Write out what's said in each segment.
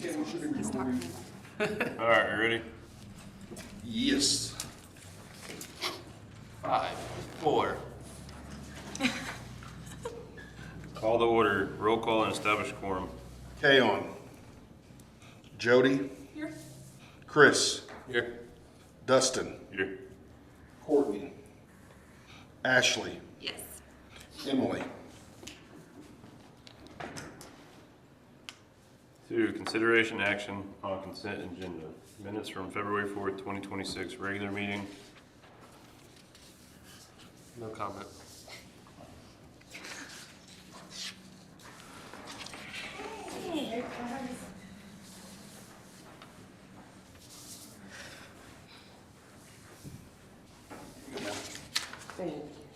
He's talking. All right, you ready? Yes. 5, 4. Call the order. Roll call and establish quorum. Kay on. Jody. Here. Chris. Here. Dustin. Here. Courtney. Ashley. Yes. Emily. 2, consideration action on consent agenda. Minutes from February 4th, 2026, regular meeting. No comment.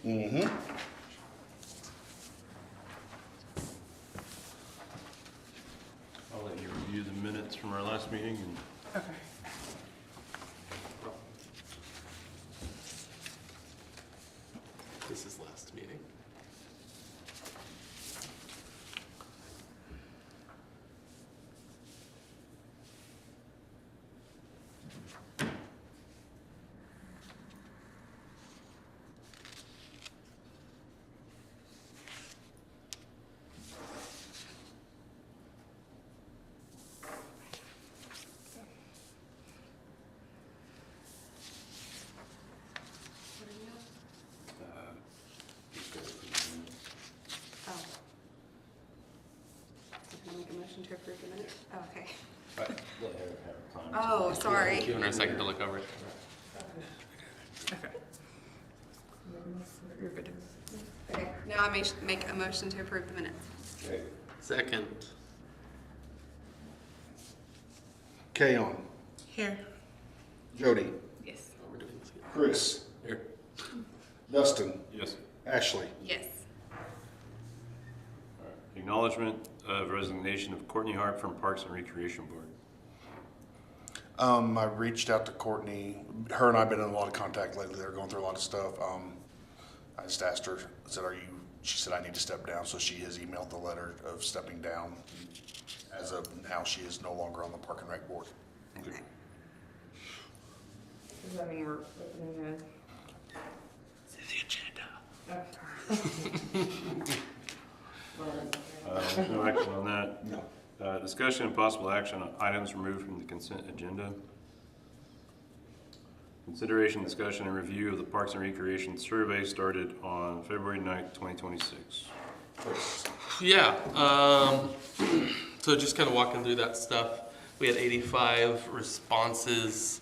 Mm-hmm. I'll let you review the minutes from our last meeting. And Okay. This is last meeting. Oh. Can I make a motion to approve the minutes? Oh, okay. let her have time. Oh, sorry. Give her a second to look over it. Okay. You're good. Okay, now I may make a motion to approve the minutes. Okay. Second. Kay on. Here. Jody. Yes. Oh, we're doing this again. Chris. Here. Dustin. Yes. Ashley. Yes. All right. Acknowledgement of resignation of Courtney Hart from Parks and Recreation Board. I reached out to Courtney. Her and I have been in a lot of contact lately. They're going through a lot of stuff. I just asked her, I said, she said, I need to step down. So she has emailed the letter of stepping down. As of now, she is no longer on the Park and Rec Board. Okay. Does that mean we're opening The agenda. No action on that. No. Discussion and possible action on items removed from the consent agenda. Consideration, discussion, and review of the Parks and Recreation survey started on February 9th, 2026. Yeah. So just kind of walking through that stuff. We had 85 responses.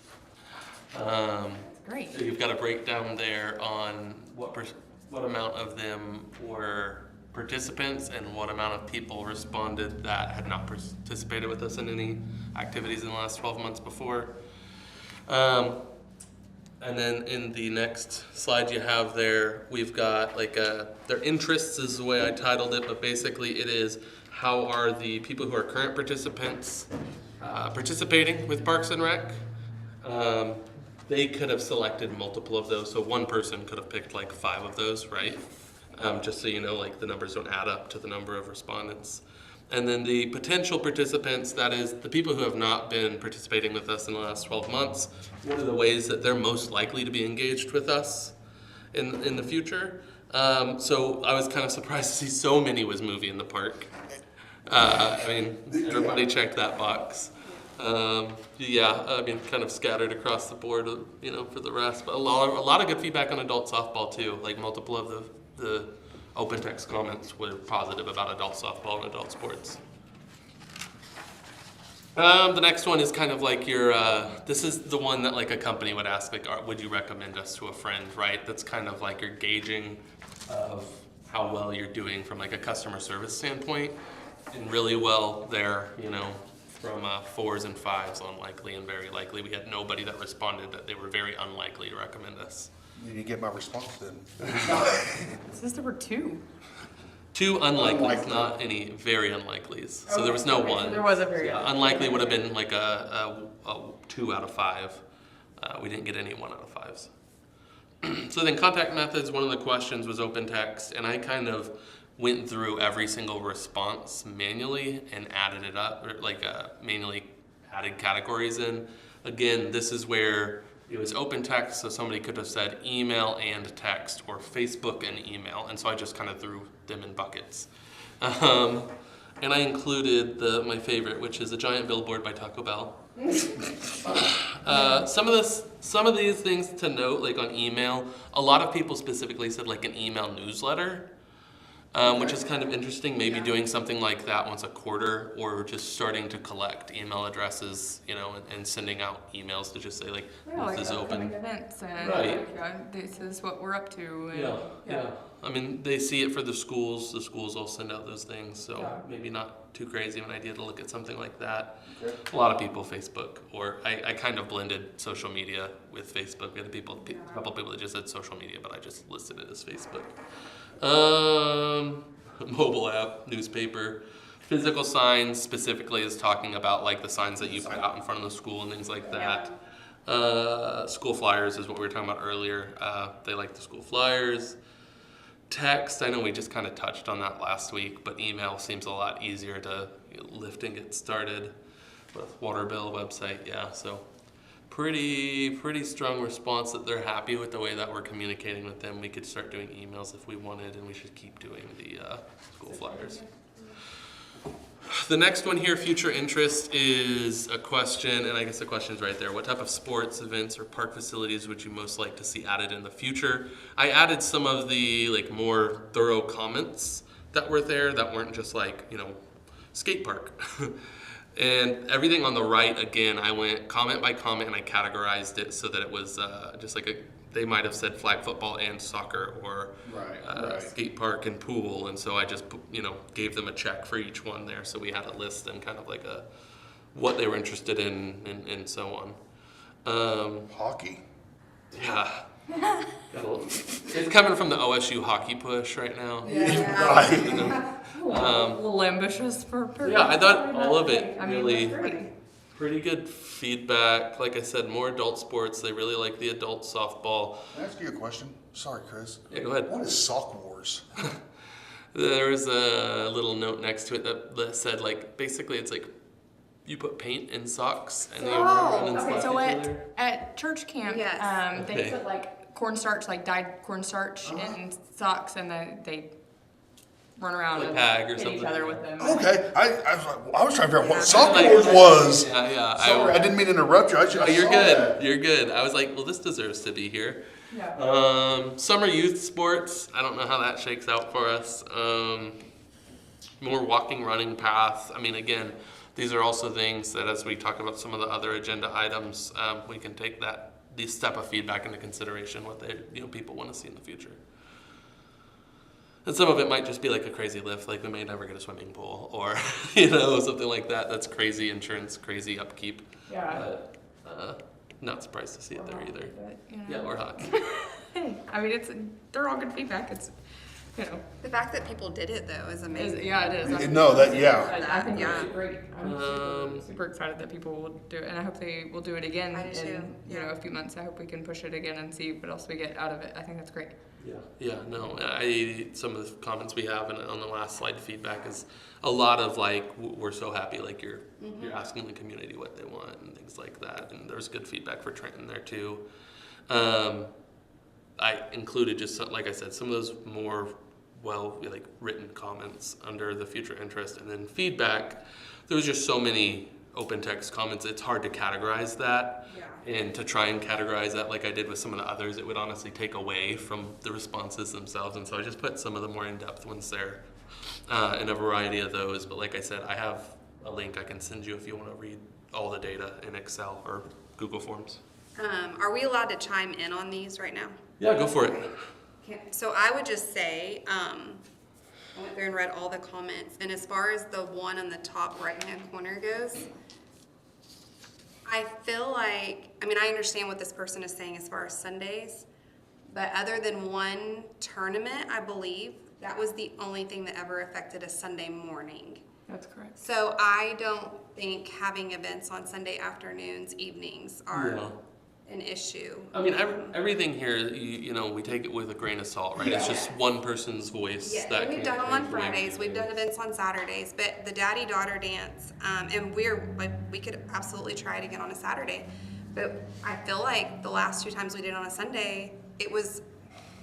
Great. So you've got a breakdown there on what amount of them were participants and what amount of people responded that had not participated with us in any activities in the last 12 months before. And then in the next slide you have there, we've got their interests is the way I titled it, but basically it is how are the people who are current participants participating with Parks and Rec. They could have selected multiple of those, so one person could have picked like 5 of those, right? Just so you know, like the numbers don't add up to the number of respondents. And then the potential participants, that is the people who have not been participating with us in the last 12 months, what are the ways that they're most likely to be engaged with us in the future? So I was kind of surprised to see so many was movie in the park. I mean, everybody checked that box. Yeah, I mean, kind of scattered across the board, you know, for the rest. But a lot of good feedback on adult softball too. Like multiple of the open text comments were positive about adult softball and adult sports. The next one is kind of like your, this is the one that like a company would ask, like, would you recommend us to a friend, right? That's kind of like your gauging of how well you're doing from like a customer service standpoint. And really well there, you know, from 4s and 5s on likely and very likely. We had nobody that responded that they were very unlikely to recommend us. Did you get my response then? It says there were 2. 2 unlikelies, Unlikely. not any very unlikelies. So there was no Okay, so one. there was a very Unlikely would have been like a 2 out of 5. We didn't get any 1 out of 5s. So then contact methods, one of the questions was open text, and I kind of went through every single response manually and added it up, or like manually added categories in. Again, this is where it was open text, so somebody could have said email and text, or Facebook and email, and so I just kind of threw them in buckets. And I included my favorite, which is a giant billboard by Taco Bell. Some of these things to note, like on email, a lot of people specifically said like an email newsletter, which is kind of interesting. Maybe doing something like that once a quarter, or just starting to collect email addresses, and sending out emails to just say like, this is open. Events and Right. this is what we're up to. And, Yeah. I mean, they see it for the schools. The schools will send out those things, so maybe not too crazy of an idea to look at something like that. A lot of people Facebook, or I kind of blended social media with Facebook. We had a couple people that just said social media, but I just listed it as Facebook. Mobile app, newspaper, physical signs specifically is talking about like the signs that you put out in front of the school and things like that. School flyers is what we were talking about earlier. They like the school flyers. Text, I know we just kind of touched on that last week, but email seems a lot easier to lift and get started. With water bill, website, so pretty strong response that they're happy with the way that we're communicating with them. We could start doing emails if we wanted, and we should keep doing the school flyers. The next one here, future interest, is a question, and I guess the question is right there. What type of sports, events, or park facilities would you most like to see added in the future? I added some of the more thorough comments that were there that weren't just skate park. And everything on the right, again, I went comment by comment and I categorized it so that it was just like they might have said flag football and soccer, or skate park and pool, and so I just gave them a check for each one there, so we had a list and kind of like what they were interested in and so on. Hockey. Yeah. It's coming from the OSU hockey push right now. Right. a little ambitious for Perkins. Yeah, I thought all of it I mean, really that's great. pretty good feedback. Like I said, more adult sports. They really like the adult softball. Can I ask you a question? Sorry, Chris. Yeah, go ahead. What is Sock Wars? There was a little note next to it that said basically it's like you put paint in socks and they run and slap So each other. at church camp, Yes. they Okay. put cornstarch, dyed cornstarch in socks, and they run around Like and tag or hit something. each other with them. Okay, I was trying to figure out what Sock Like- Wars was. Yeah. Sorry, I didn't mean to interrupt you. I Oh, you're saw good. that. You're good. I was like, well, this deserves to be here. Yeah. Summer youth sports. I don't know how that shakes out for us. More walking, running paths. I mean, again, these are also things that, as we talk about some of the other agenda items, we can take this step of feedback into consideration. What people want to see in the future. And some of it might just be like a crazy lift, like we may never get a swimming pool, or something like that. That's crazy insurance, crazy upkeep. Yeah. Not surprised to see it there either. But, Yeah, or hockey. Hey, I mean, they're all good feedback. It's, The fact that people did it though is amazing. it is. No, yeah. I think Yeah. it's great. I'm Um, super excited that people will do it, and I hope they will do it again I do in too, a few months. I hope we can push it again and see what else we get out of it. I think that's great. Yeah, no. Some of the comments we have on the last slide feedback is a lot of we're so happy, you're asking the community what they want and things like that. And there's good feedback for Trenton there too. I included just like I said, some of those more written comments under the future interest, and then feedback. There was just so many open text comments. It's hard to categorize that. And to try and categorize that like I did with some of the others, it would honestly take away from the responses themselves. And so I just put some of the more in-depth ones there in a variety of those. But like I said, I have a link I can send you if you want to read all the data in Excel or Google Forms. Are we allowed to chime in on these right now? Yeah, go for it. So I would just say, I went through and read all the comments, and as far as the one on the top right-hand corner goes, I feel I understand what this person is saying as far as Sundays, but other than one tournament, I believe, that was the only thing that ever affected a Sunday morning. That's correct. So I don't think having events on Sunday afternoons, evenings are an issue. I mean, everything here, you know, we take it with a grain of salt, right? It's just one person's voice. Yeah, that and we've can done them on change Fridays, we've done things. events on Saturdays, but the daddy-daughter dance, and we're, like, we could absolutely try it again on a Saturday. But I feel like the last 2 times we did it on a Sunday, it was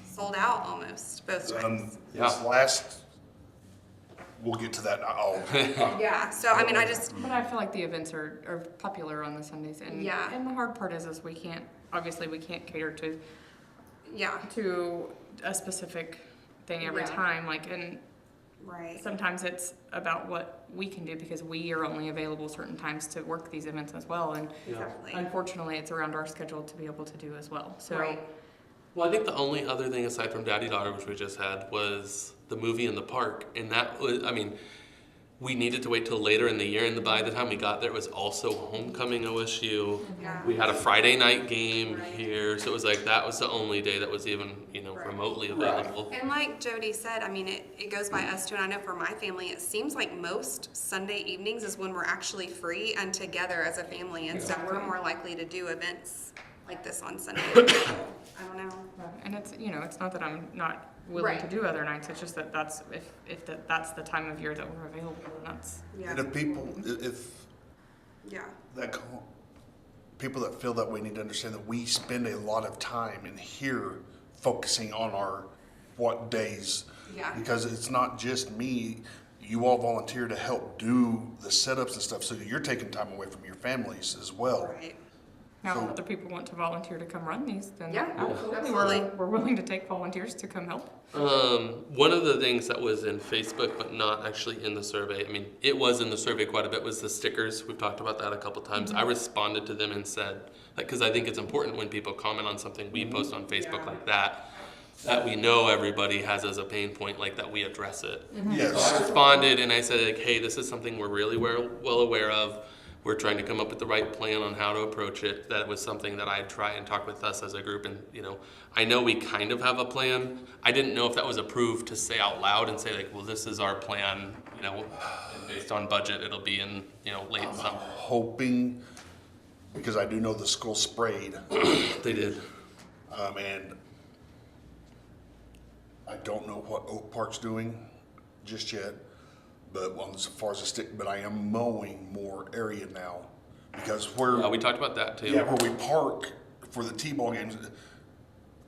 sold out almost, both times. This last, we'll get to that. Yeah, so I mean, I just, But I feel like the events are popular on the Sundays, and Yeah. and the hard part is we can't cater yeah, to a specific thing every Yeah. time. Like, and right. sometimes it's about what we can do because we are only available certain times to work these events as well. And Exactly. unfortunately, it's around our schedule to be able to do as well. So. Right. Well, I think the only other thing aside from Daddy Daughter, which we just had, was the movie in the park. And that was, I mean, we needed to wait till later in the year. And by the time we got there, it was also homecoming OSU. Yeah. We had a Friday night game Right. here. So it was like that was the only day that was even, you know, Right. remotely available. And like Jody said, I mean, it goes by us too, and I know for my family, it seems like most Sunday evenings is when we're actually free and together as a family, and so we're more likely to do events like this on Sunday. I don't know. And it's, you know, it's not that I'm not willing to Right. do other nights. It's just that that's that's the time of year that we're available, and that's. Yeah, And if yeah, people that feel that way need to understand that we spend a lot of time in here focusing on our what days. Yeah. Because it's not just me. You all volunteer to help do the setups and stuff, so you're taking time away from your families as well. right. Now, So- if other people want to volunteer to come run these, then Yeah, absolutely, absolutely. we're willing to take volunteers to come help. One of the things that was in Facebook, but not actually in the survey, I mean, it was in the survey quite a bit, was the stickers. We've talked about that a couple times. I responded to them and said, like, because I think it's important when people comment on something we post on Facebook Yeah. like that we know everybody has as a pain point, like that we address it. Yes. I responded and I said, like, hey, this is something we're really well aware of. We're trying to come up with the right plan on how to approach it. That was something that I'd try and talk with us as a group. And, you know, I know we kind of have a plan. I didn't know if that was approved to say out loud and say, like, well, this is our plan, you know, and based on budget, it'll be in, you know, late summer. Hoping, because I do know the school sprayed, They did. and I don't know what Oak Park's doing just yet. But as far as but I am mowing more area now because We talked about that too. where we park for the T-ball games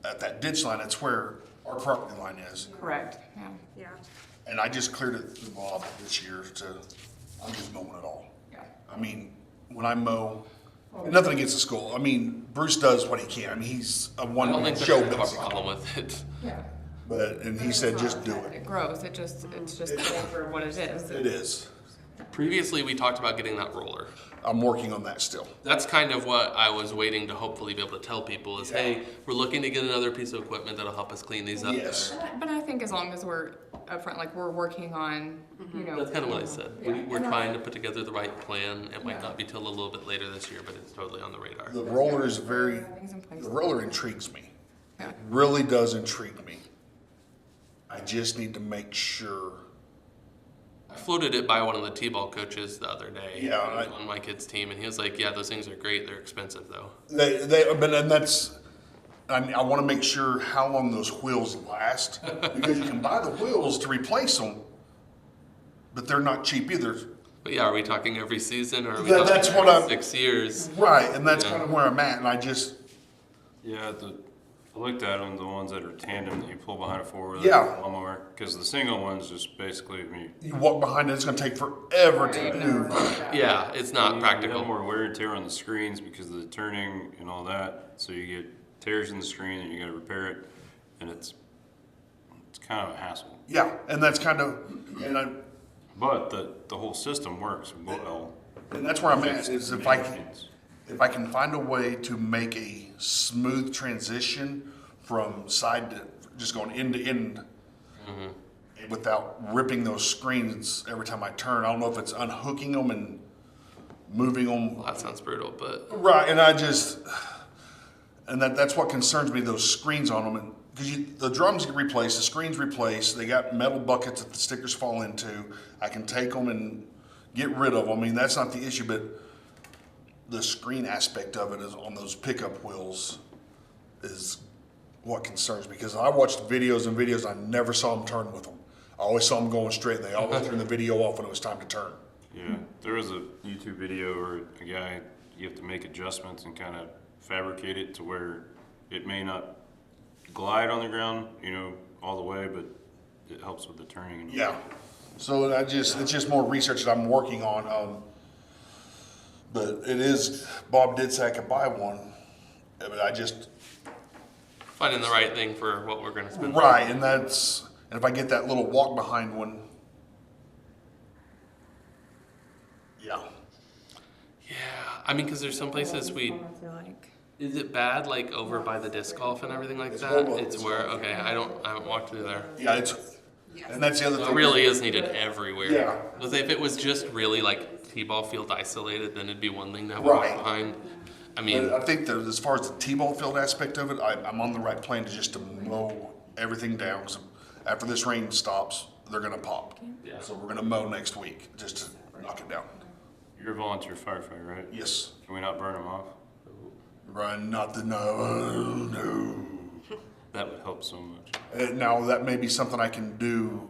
at that ditch line, that's where our property line is. Correct. Yeah. Yeah, And I just cleared it the mob this year I'm just mowing it all. Yeah. I mean, when I mow, nothing against the school. I mean, Bruce does what he can. I mean, he's a I don't one-man think show there's a basically. problem with it. Yeah. And he said, just do it. It grows. It's just the nature of what it is. It is. Previously, we talked about getting that roller. I'm working on that still. That's kind of what I was waiting to hopefully be able to tell people is, hey, we're looking to get another piece of equipment that'll help us clean these up. Yes. But I think as long as we're upfront, like we're working on, you know. That's kind of what I said. Yeah. We're trying to put together the right plan. It might not be till a little bit later this year, but it's totally on the radar. The roller is Things in place. the roller intrigues me. Yeah. It really does intrigue me. I just need to make sure. I floated it by one of the T-ball coaches the other day Yeah, on my kid's team, and he was like, yeah, those things are great. They're expensive, though. And that's, I want to make sure how long those wheels last because you can buy the wheels to replace them, but they're not cheap either. But yeah, are we talking every season, or are we That's talking what every I'm- 6 years? Right, and that's Yeah. kind of where I'm at, and I just, Yeah, I looked at them, the ones that are tandem that you pull behind a four-wheeler. Yeah. Lawnmower, because the single ones just basically, I mean, you walk behind it, it's going to take forever to do. Yeah, it's not you practical. have more wear and tear on the screens because of the turning and all that. So you get tears in the screen and you got to repair it, and it's kind of a hassle. Yeah, and that's kind of, But the whole system works well. and that's where I'm at, is if I can find a way to make a smooth transition from side to, just going end to end without ripping those screens every time I turn. I don't know if it's unhooking them and moving them. Well, that sounds brutal, but Right, and that's what concerns me, those screens on them. And because the drums get replaced, the screens replaced, they got metal buckets that the stickers fall into. I can take them and get rid of them. I mean, that's not the issue, but the screen aspect of it is on those pickup wheels is what concerns me, because I watched videos and videos, I never saw them turn with them. I always saw them going straight, and they always turned the video off when it was time to turn. Yeah, there was a YouTube video where a guy, you have to make adjustments and kind of fabricate it to where it may not glide on the ground, you know, all the way, but it helps with the turning. And Yeah. So it's just more research that I'm working on. But it is, Bob did say I could buy one, but I just, Finding the right thing for what we're gonna spend. right, and if I get that little walk behind one, yeah. Yeah, I mean, because there's some places is it bad, like over by the disc golf and everything like It's that? horrible. It's where, okay, I haven't walked through there. Yeah, and that's the other It thing. really is needed everywhere. Yeah. Because if it was just really like T-ball field isolated, then it'd be one thing to have Right. walk behind. I mean, But I think that as far as the T-ball field aspect of it, I'm on the right plane to mow everything down. 'Cause after this rain stops, they're gonna pop. Yeah. So we're gonna mow next week, just to knock it down. You're a volunteer firefighter, right? Yes. Can we not burn them off? Run, not the, no. That would help so much. Now, that may be something I can do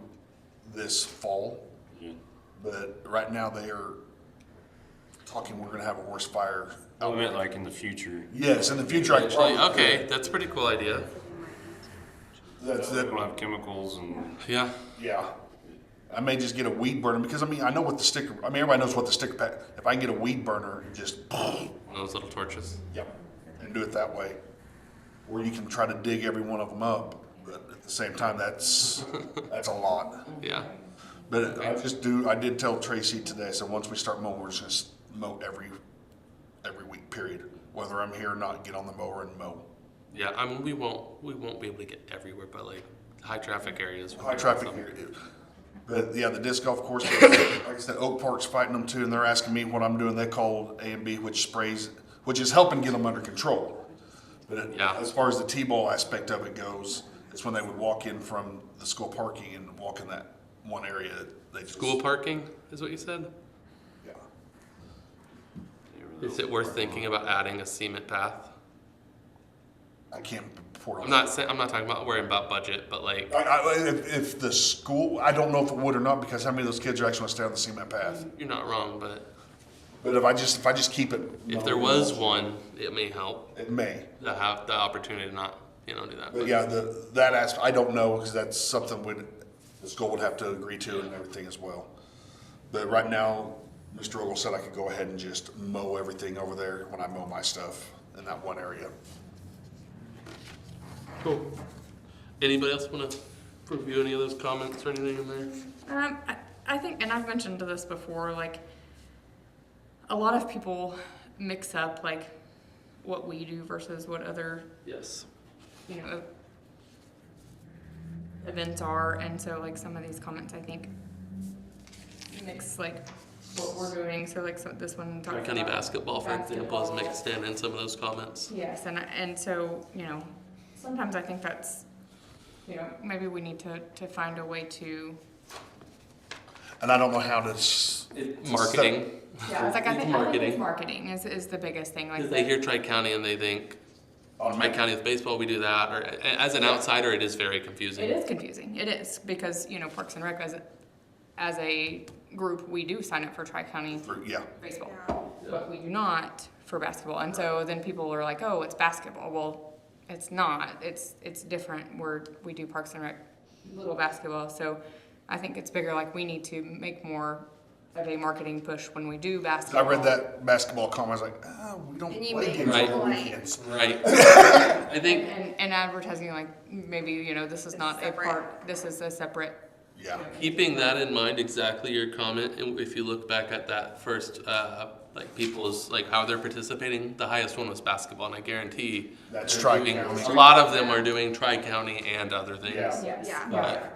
this fall, Yeah. but right now they are talking, we're gonna have a worse fire. I meant like in the future. Yes, in the future, I actually, probably. okay, that's a pretty cool idea. That's, They don't have chemicals and Yeah. yeah. I may just get a weed burner, because I know what the sticker, everybody knows what the sticker pack, if I can get a weed burner, just, Those little torches. yep, and do it that way. Or you can try to dig every one of them up, but at the same time, that's a lot. Yeah. But I did tell Tracy today, so once we start mowing, we're just gonna mow every week, period. Whether I'm here or not, get on the mower and mow. Yeah, I mean, we won't be able to get everywhere, but like high traffic areas. High traffic here. But yeah, the disc golf course, like I said, Oak Park's fighting them too, and they're asking me what I'm doing. They called A&B, which is helping get them under control. But Yeah. as far as the T-ball aspect of it goes, it's when they would walk in from the school parking and walk in that one area. They just, School parking is what you said? Yeah. Is it worth thinking about adding a cement path? I can't afford. I'm not talking about worrying about budget, but like, If the school, I don't know if it would or not, because how many of those kids are actually going to stay on the cement path? you're not wrong, but But if I just keep it, if there was one, it may help it may. to have the opportunity to not, do that. But yeah, that aspect, I don't know, because that's something the school would have to agree to and everything as well. But right now, Mr. Ogle said I could go ahead and just mow everything over there when I mow my stuff in that one area. Cool. Anybody else want to review any of those comments or anything in there? I think, and I've mentioned this before, like, a lot of people mix up, like, what we do versus what other, Yes. events are, and so, like, some of these comments, I think, mix, like, what we're doing, so, like, this one talks County about basketball, for example, is basketball. mixed in some of those comments. Yes, and so, sometimes I think that's, maybe we need to find a way to. And I don't know how to. Marketing. Yeah, it's like I think Marketing. marketing is the biggest thing. Like Because they hear Tri-County and they think, On Tri-County with baseball, we do that. Or as an outsider, it is very confusing. it is confusing. It is because Parks and Rec as a group we do sign up for Tri-County Yeah. baseball, Yeah. but we do not for basketball. And so then people are like, oh, it's basketball. Well, it's not. It's different. We do Parks and Rec little basketball. So I think it's bigger. Like we need to make more of a marketing push when we do I basketball. read that basketball comment, I was like, we don't And you play make games Right. on the point. weekends. Right. I think And advertising, like maybe this is It's not a separate. part. This is a separate. Yeah. keeping that in mind, exactly your comment, and if you look back at that first, people's, how they're participating, the highest one was basketball, and I guarantee That's they're doing- Tri-County. a lot of them are doing Tri-County and other things. Yeah. Yes. Yeah. But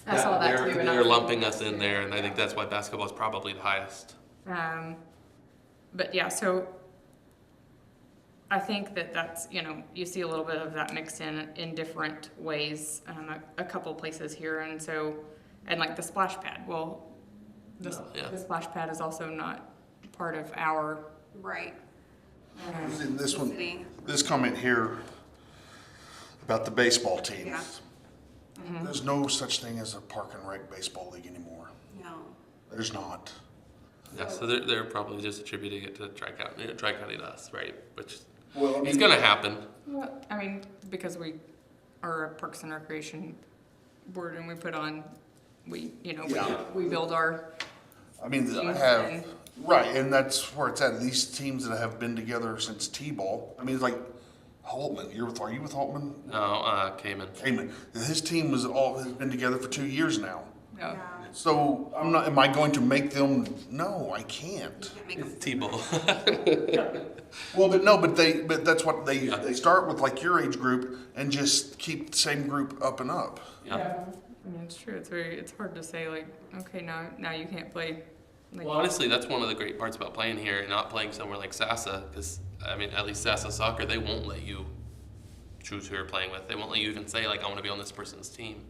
I saw that too. and I They're was- lumping us in there, and I think that's why basketball is probably the highest. But yeah, so I think that's, you see a little bit of that mixed in different ways, a couple places here. And so, and like the splash pad, well, Yeah. the splash pad is also not part of our, Right. And this one, City. this comment here about the baseball teams. Yeah. There's no such thing as a park and rec baseball league anymore. No. There's not. Yeah, so they're probably just attributing it to Tri-County to us, right? Which Well, I it's mean, gonna happen. Well, I mean, because we are a Parks and Recreation board and we put on, Yeah. we build our, I mean, I teams have, and- right, and that's where it's at. These teams that have been together since T-ball, I mean, it's like Holtman. Are you with Holtman? No, Cayman. Cayman. His team has been together for 2 years now. no. So am I going to make them? No, I can't. Can't make It's them- T-ball. Well, but that's what they start with, like your age group, and just keep the same group up and up. Yeah. I mean, it's true. It's hard to say like, okay, now you can't play. Like, Well, honestly, that's one of the great parts about playing here and not playing somewhere like Sassa, because I mean, at least Sassa soccer, they won't let you choose who you're playing with. They won't let you even say like, I want to be on this person's team.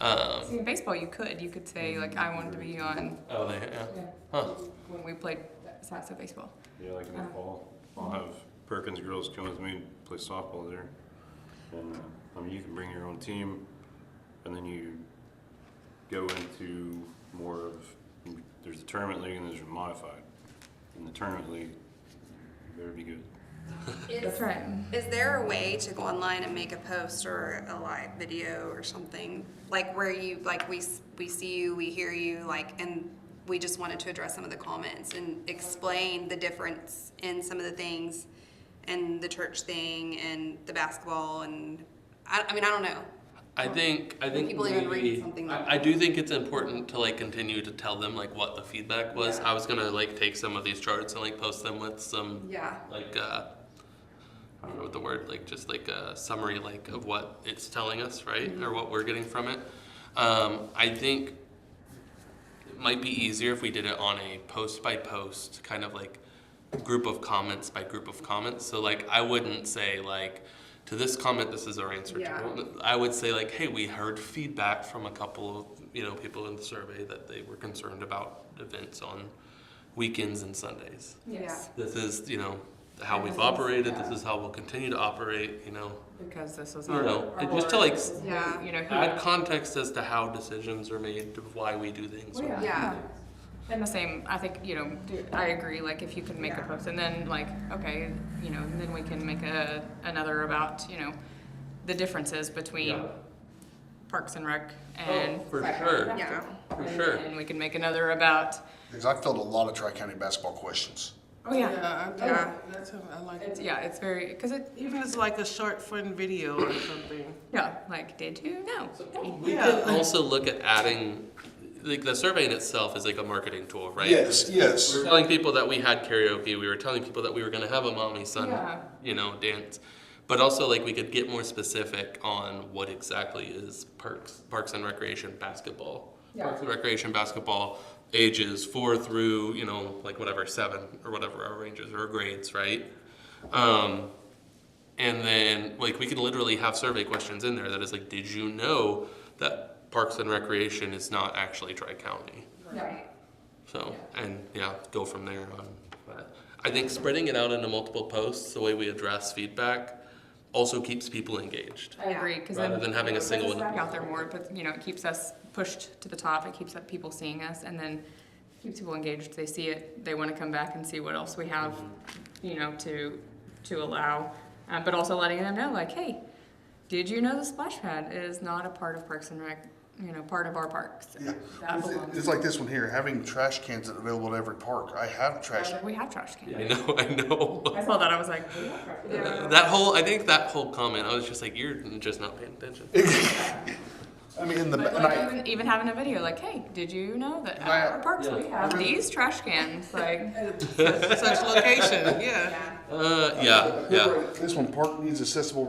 see, in baseball, you could say like, I wanted to be on Oh, yeah. Huh. when we played Sassa baseball. Yeah, like in the fall, I'll have Perkins girls come with me to play softball there. And, I mean, you can bring your own team, and then you go into more of, there's a tournament league and there's a modified. In the tournament league, you better be good. That's right. Is there a way to go online and make a post or a live video or something? Like where you, like we see you, we hear you, like, and we just wanted to address some of the comments and explain the difference in some of the things and the church thing and the basketball and, I mean, I don't know. I think people even read maybe- something like I do think it's important to like continue to tell them like what the feedback was. Yeah. I was gonna like take some of these charts and like post them with some Yeah. like I don't know what the word, like just like a summary like of what it's telling us, right? Or what we're getting from it. I think it might be easier if we did it on a post by post kind of like group of comments by group of comments. So like I wouldn't say like to this comment this is our answer Yeah. to it. I would say like, hey, we heard feedback from a couple of people in the survey that they were concerned about events on weekends and Sundays. Yes. This is how we've operated. This is how we'll continue to operate. Because this is You our, know, our and just to, like, board, Yeah. who- Add context as to how decisions are made, of why we do things. Well, Yeah. And the same, I think, I agree, like, if you can make a Yeah. post, and then, like, okay, then we can make another about, the differences between Yeah. Parks and Rec and. Oh, for Tri-County sure. basketball. For And- sure. And we can make another about, Because I filled a lot of Tri-County basketball questions. oh, yeah. Yeah. That's what I like. It's very, because Even if it's like a short fun video or something. like, did you know? Hey. We Yeah. could also look at adding, like the survey in itself is like a marketing tool, right? Yes, yes. We're telling people that we had karaoke. We were telling people that we were going to have a mommy son, Yeah. dance. But also, like, we could get more specific on what exactly is Parks and Recreation basketball. Yeah. Parks and Recreation basketball ages 4 through, like whatever, 7 or whatever our ranges or grades, right? And then, like, we could literally have survey questions in there that is like, did you know that Parks and Recreation is not actually Tri-County? Right. So, and go from there on. But I think spreading it out into multiple posts, the way we address feedback, also keeps people engaged. I agree, because Rather than having a single one. one. Out there more, but it keeps us pushed to the top. It keeps people seeing us, and then keeps people engaged. They see it, they want to come back and see what else we have, to allow. But also letting them know, like, hey, did you know the splash pad is not a part of Parks and Rec? Part of our parks. Yeah. That belongs. It's like this one here, having trash cans available at every park. I have trash. We have trash cans. I know. I saw that. I was like, we have trash cans. I think that whole comment, I was just like, you're just not paying attention. I mean, But like, even having a video, like, hey, did you know that at our parks we have these trash cans? Like, Such location, yeah. Yeah. This one, park needs accessible.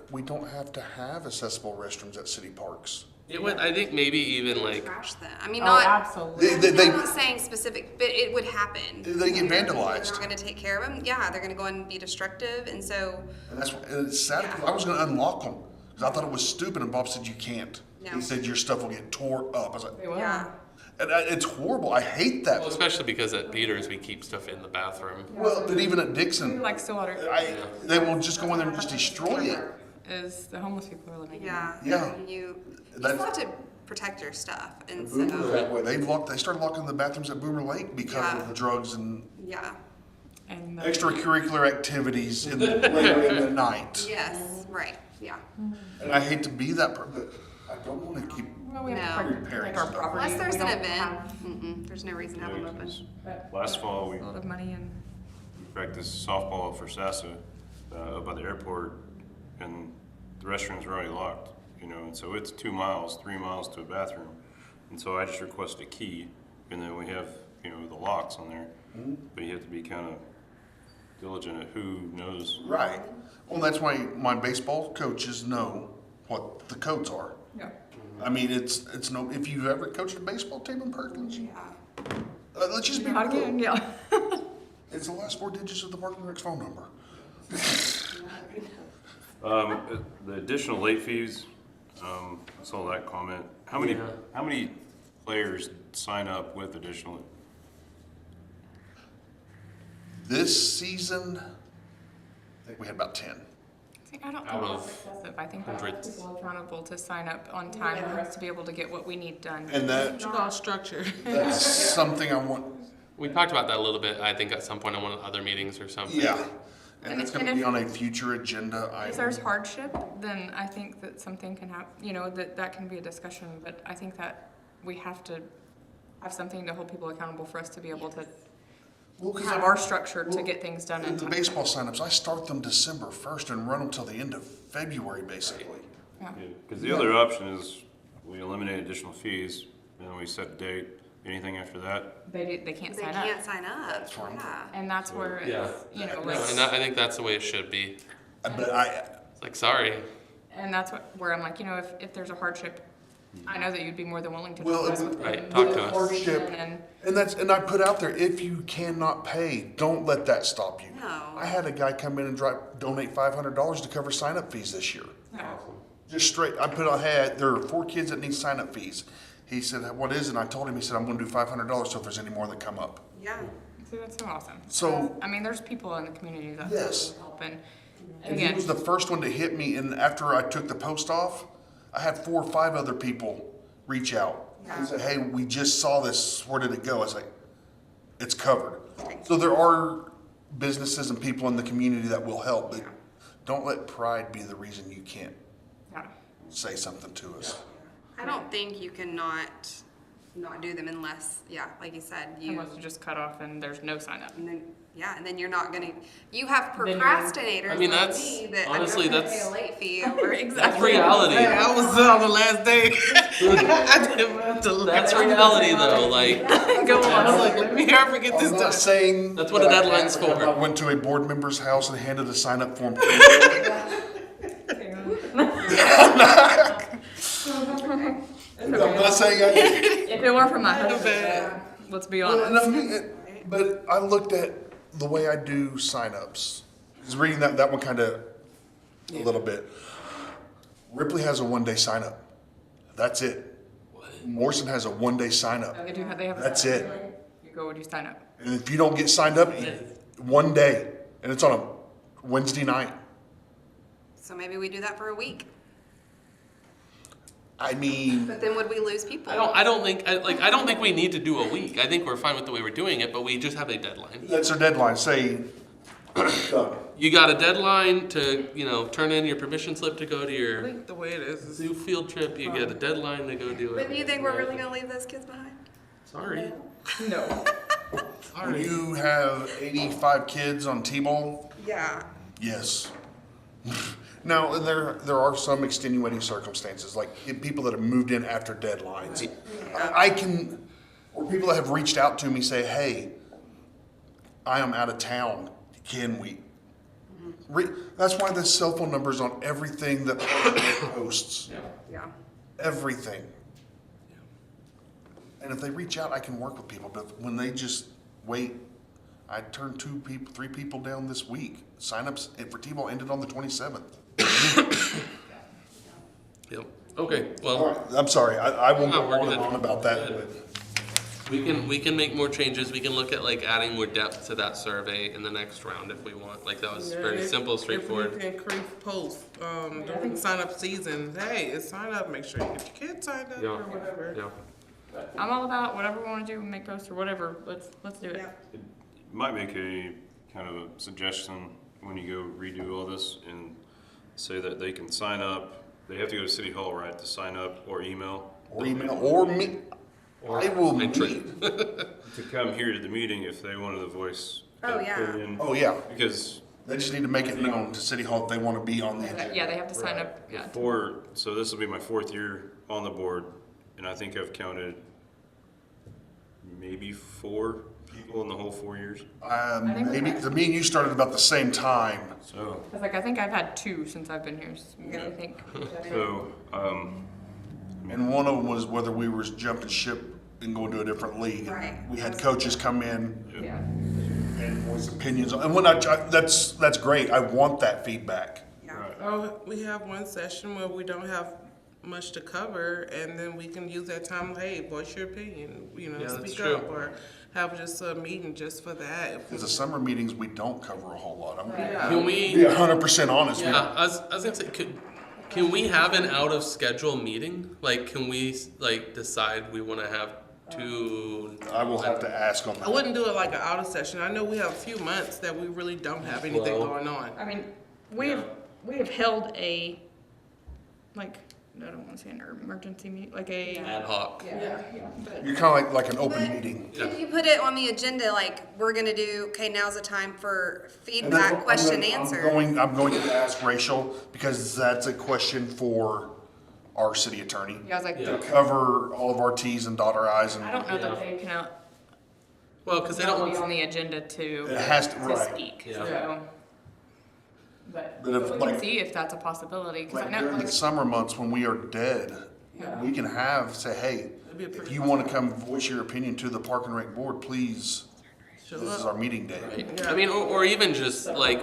We don't have to have accessible restrooms at city parks. It would, I think maybe even like, Trash that. I mean, oh, not. absolutely. They- I'm not saying specific, but it would happen. They get vandalized. They're going to take care of them. Yeah, they're going to go and be destructive, and so And it's sad. Yeah. I was going to unlock them because I thought it was stupid, and Bob said you can't. No. He said your stuff will get tore up. I was like, They will. yeah, And it's horrible. I hate that. Well, especially because at Peters we keep stuff in the bathroom. Well, but even at Dixon, Like Stillwater they will just go in there and just destroy it. is the homeless people are living in. Yeah. Yeah. You That's- have to protect your stuff, and Boomer so, that way. They started locking the bathrooms at Boomer Lake because Yeah. of the drugs and yeah. And extracurricular activities in the later in the night. Yes, right, yeah. And I hate to be that, but I don't want to keep. well, we have No. to protect Repairing our stuff. property. Unless there's We an don't event, have there's no reason to have them open. Last fall, we a lot of money and practiced softball for SASA up by the airport, and the restrooms were already locked, you know, and so it's 2 miles, 3 miles to a bathroom. And so I just requested a key, and then we have, you know, the locks on there. But you have to be kind of diligent at who knows. Right. Well, that's why my baseball coaches know what the codes are. yeah. I mean, it's no. If you've ever coached a baseball team in Perkins, Yeah. let's just be Not real. again, yeah. It's the last 4 digits of the Park and Rec's phone number. The additional late fees, I saw that comment. How many players sign up with additional? This season, I think we had about 10. See, I don't Out think of that's excessive. I think that's hundreds. people accountable to sign up on time for us to be able to get what we need done. And It's all structure. that's something I want. We talked about that a little bit, I think, at some point in one of the other meetings or something. Yeah. And And it's if- going to and be if- on a future agenda If item. there's hardship, then I think that something can happen, you know, that can be a discussion, but I think that we have to have something to hold people accountable for us to be able to Well, 'cause have our structure to get things done in the time. baseball signups, I start them December 1st and run them till the end of February, basically. Because the other option is we eliminate additional fees, and then we set a date. Anything after that, They can't They sign can't up. sign up, fine. yeah. And that's where Yeah. it's, you know, No, like, and I think that's the way it should be. But I, It's like, sorry. and that's where I'm like, you know, if there's a hardship, I know that you'd be more than willing to Well, discuss it's- with Right, them. talk to us. hardship, and I put out there, if you cannot pay, don't let that stop you. No. I had a guy come in and donate $500 to cover sign-up fees this year. Just straight, there are 4 kids that need sign-up fees. He said, what is it? And I told him, he said, I'm gonna do $500 so if there's any more that come up. Yeah. See, that's so awesome. So, I mean, there's people in the community that Yes. help, and and he again, was the first one to hit me, and after I took the post off, I had 4 or 5 other people reach out. He said, hey, we just saw this, where did it go? I was like, it's covered. So there are businesses and people in the community that will help, but don't let pride be the reason you can't yeah. say something to us. I don't think you can not do them unless, yeah, like you said, Unless you just cut off and there's no sign up. and then you're not gonna, you have Then you're- procrastinators I mean, like that's- me that honestly, I'm not gonna that's- pay a late fee over That's Exactly. reality. Hey, I was on the last day. I didn't have to That's reality, though. Like, Go I was on. like, let me hurry get I'm this not done. saying. That's what a that I deadline's haven't. for. I went to a board member's house and handed a sign-up form. I'm not saying I did. If it weren't for my husband, let's be Well, honest. and I mean, but I looked at the way I do sign-ups. I was reading that one kind of a little bit. Ripley has a 1-day sign-up. That's it. Morrison has a 1-day sign-up. They have. That's it. You go and you sign up. And if you don't get signed up, 1 day, and it's on a Wednesday night. So maybe we do that for a week, I mean, but then would we lose people? I don't think we need to do a week. I think we're fine with the way we're doing it, but we just have a deadline. that's our deadline. Say, done. You got a deadline to, turn in your permission slip to go to I your think the way it is zoo field trip. You get a deadline to go do it. But do you think we're really gonna leave those kids behind? Sorry. No. When you have 85 kids on T-ball, Yeah. yes. Now, there are some extenuating circumstances, like people that have moved in after deadlines. I can, or people that have reached out to me say, hey, I am out of town, can we? That's why the cell phone number is on everything that posts, Yeah. everything. And if they reach out, I can work with people, but when they just wait, I turned 3 people down this week. Signups for T-ball ended on the 27th. Yep. Okay. Well. All right, I'm sorry, I will No, go we're on and good. on about that, but We can make more changes. We can look at like adding more depth to that survey in the next round if we want. Like that was Yeah, very if- simple, straightforward. If we can increase posts, during sign up season, hey, it's sign up, make sure you get your kids signed up Yeah. or whatever. Yeah. I'm all about whatever we want to do, make posts or whatever. Let's do it. Yeah. Might make a kind of a suggestion when you go redo all this and say that they can sign up. They have to go to City Hall, right, to sign up or email. Or email, or me. I will meet. To come here to the meeting if they wanted to voice Oh, their yeah. opinion. Oh, yeah. Because They just need to make it known to City Hall if they want to be on the agenda. Yeah, they have to sign up. Yeah. so this will be my 4th year on the board, and I think I've counted maybe 4 people in the whole 4 years. Maybe, because me and you started about the same time. So, I was like, I think I've had 2 since I've been here. I think. And one of them was whether we were jumping ship and going to a different league. Right. We had coaches come in Yeah. and voice opinions. And when that's great. I want that feedback. Yeah. Oh, we have one session where we don't have much to cover, and then we can use that time, hey, voice your opinion, Yeah, that's speak true. up, or have just a meeting just for that. Because the summer meetings, we don't cover a whole lot. I'm gonna Can we? be 100% honest. Yeah, I was gonna say, can we have an out of schedule meeting? Like, can we like decide we want to have 2? I will have to ask on I that. wouldn't do it like an out of session. I know we have a few months that we really don't have anything Well- going on. I mean, we have held a, like, I don't want to say an emergency meet, like a. Ad hoc. Yeah. But You're kind of like an open meeting. If you put it on the agenda, like, we're gonna do, okay, now's the time for And that's feedback, what question, I'm answer. I'm going to ask Rachel, because that's a question for our city attorney. yeah, I was like, Yeah. Cover all of our T's and dot our I's, and I don't know that they can Well, because they don't be on want. the agenda to it has to, right. speak. Yeah. So, but But if, we like- can see if that's a possibility. Because I Like know, during like, the summer months when we are dead, Yeah. we can say, hey, be a if pretty- you want to come voice your opinion to the Park and Rec Board, please, Show this is up. our meeting day. Right. I mean, or even just like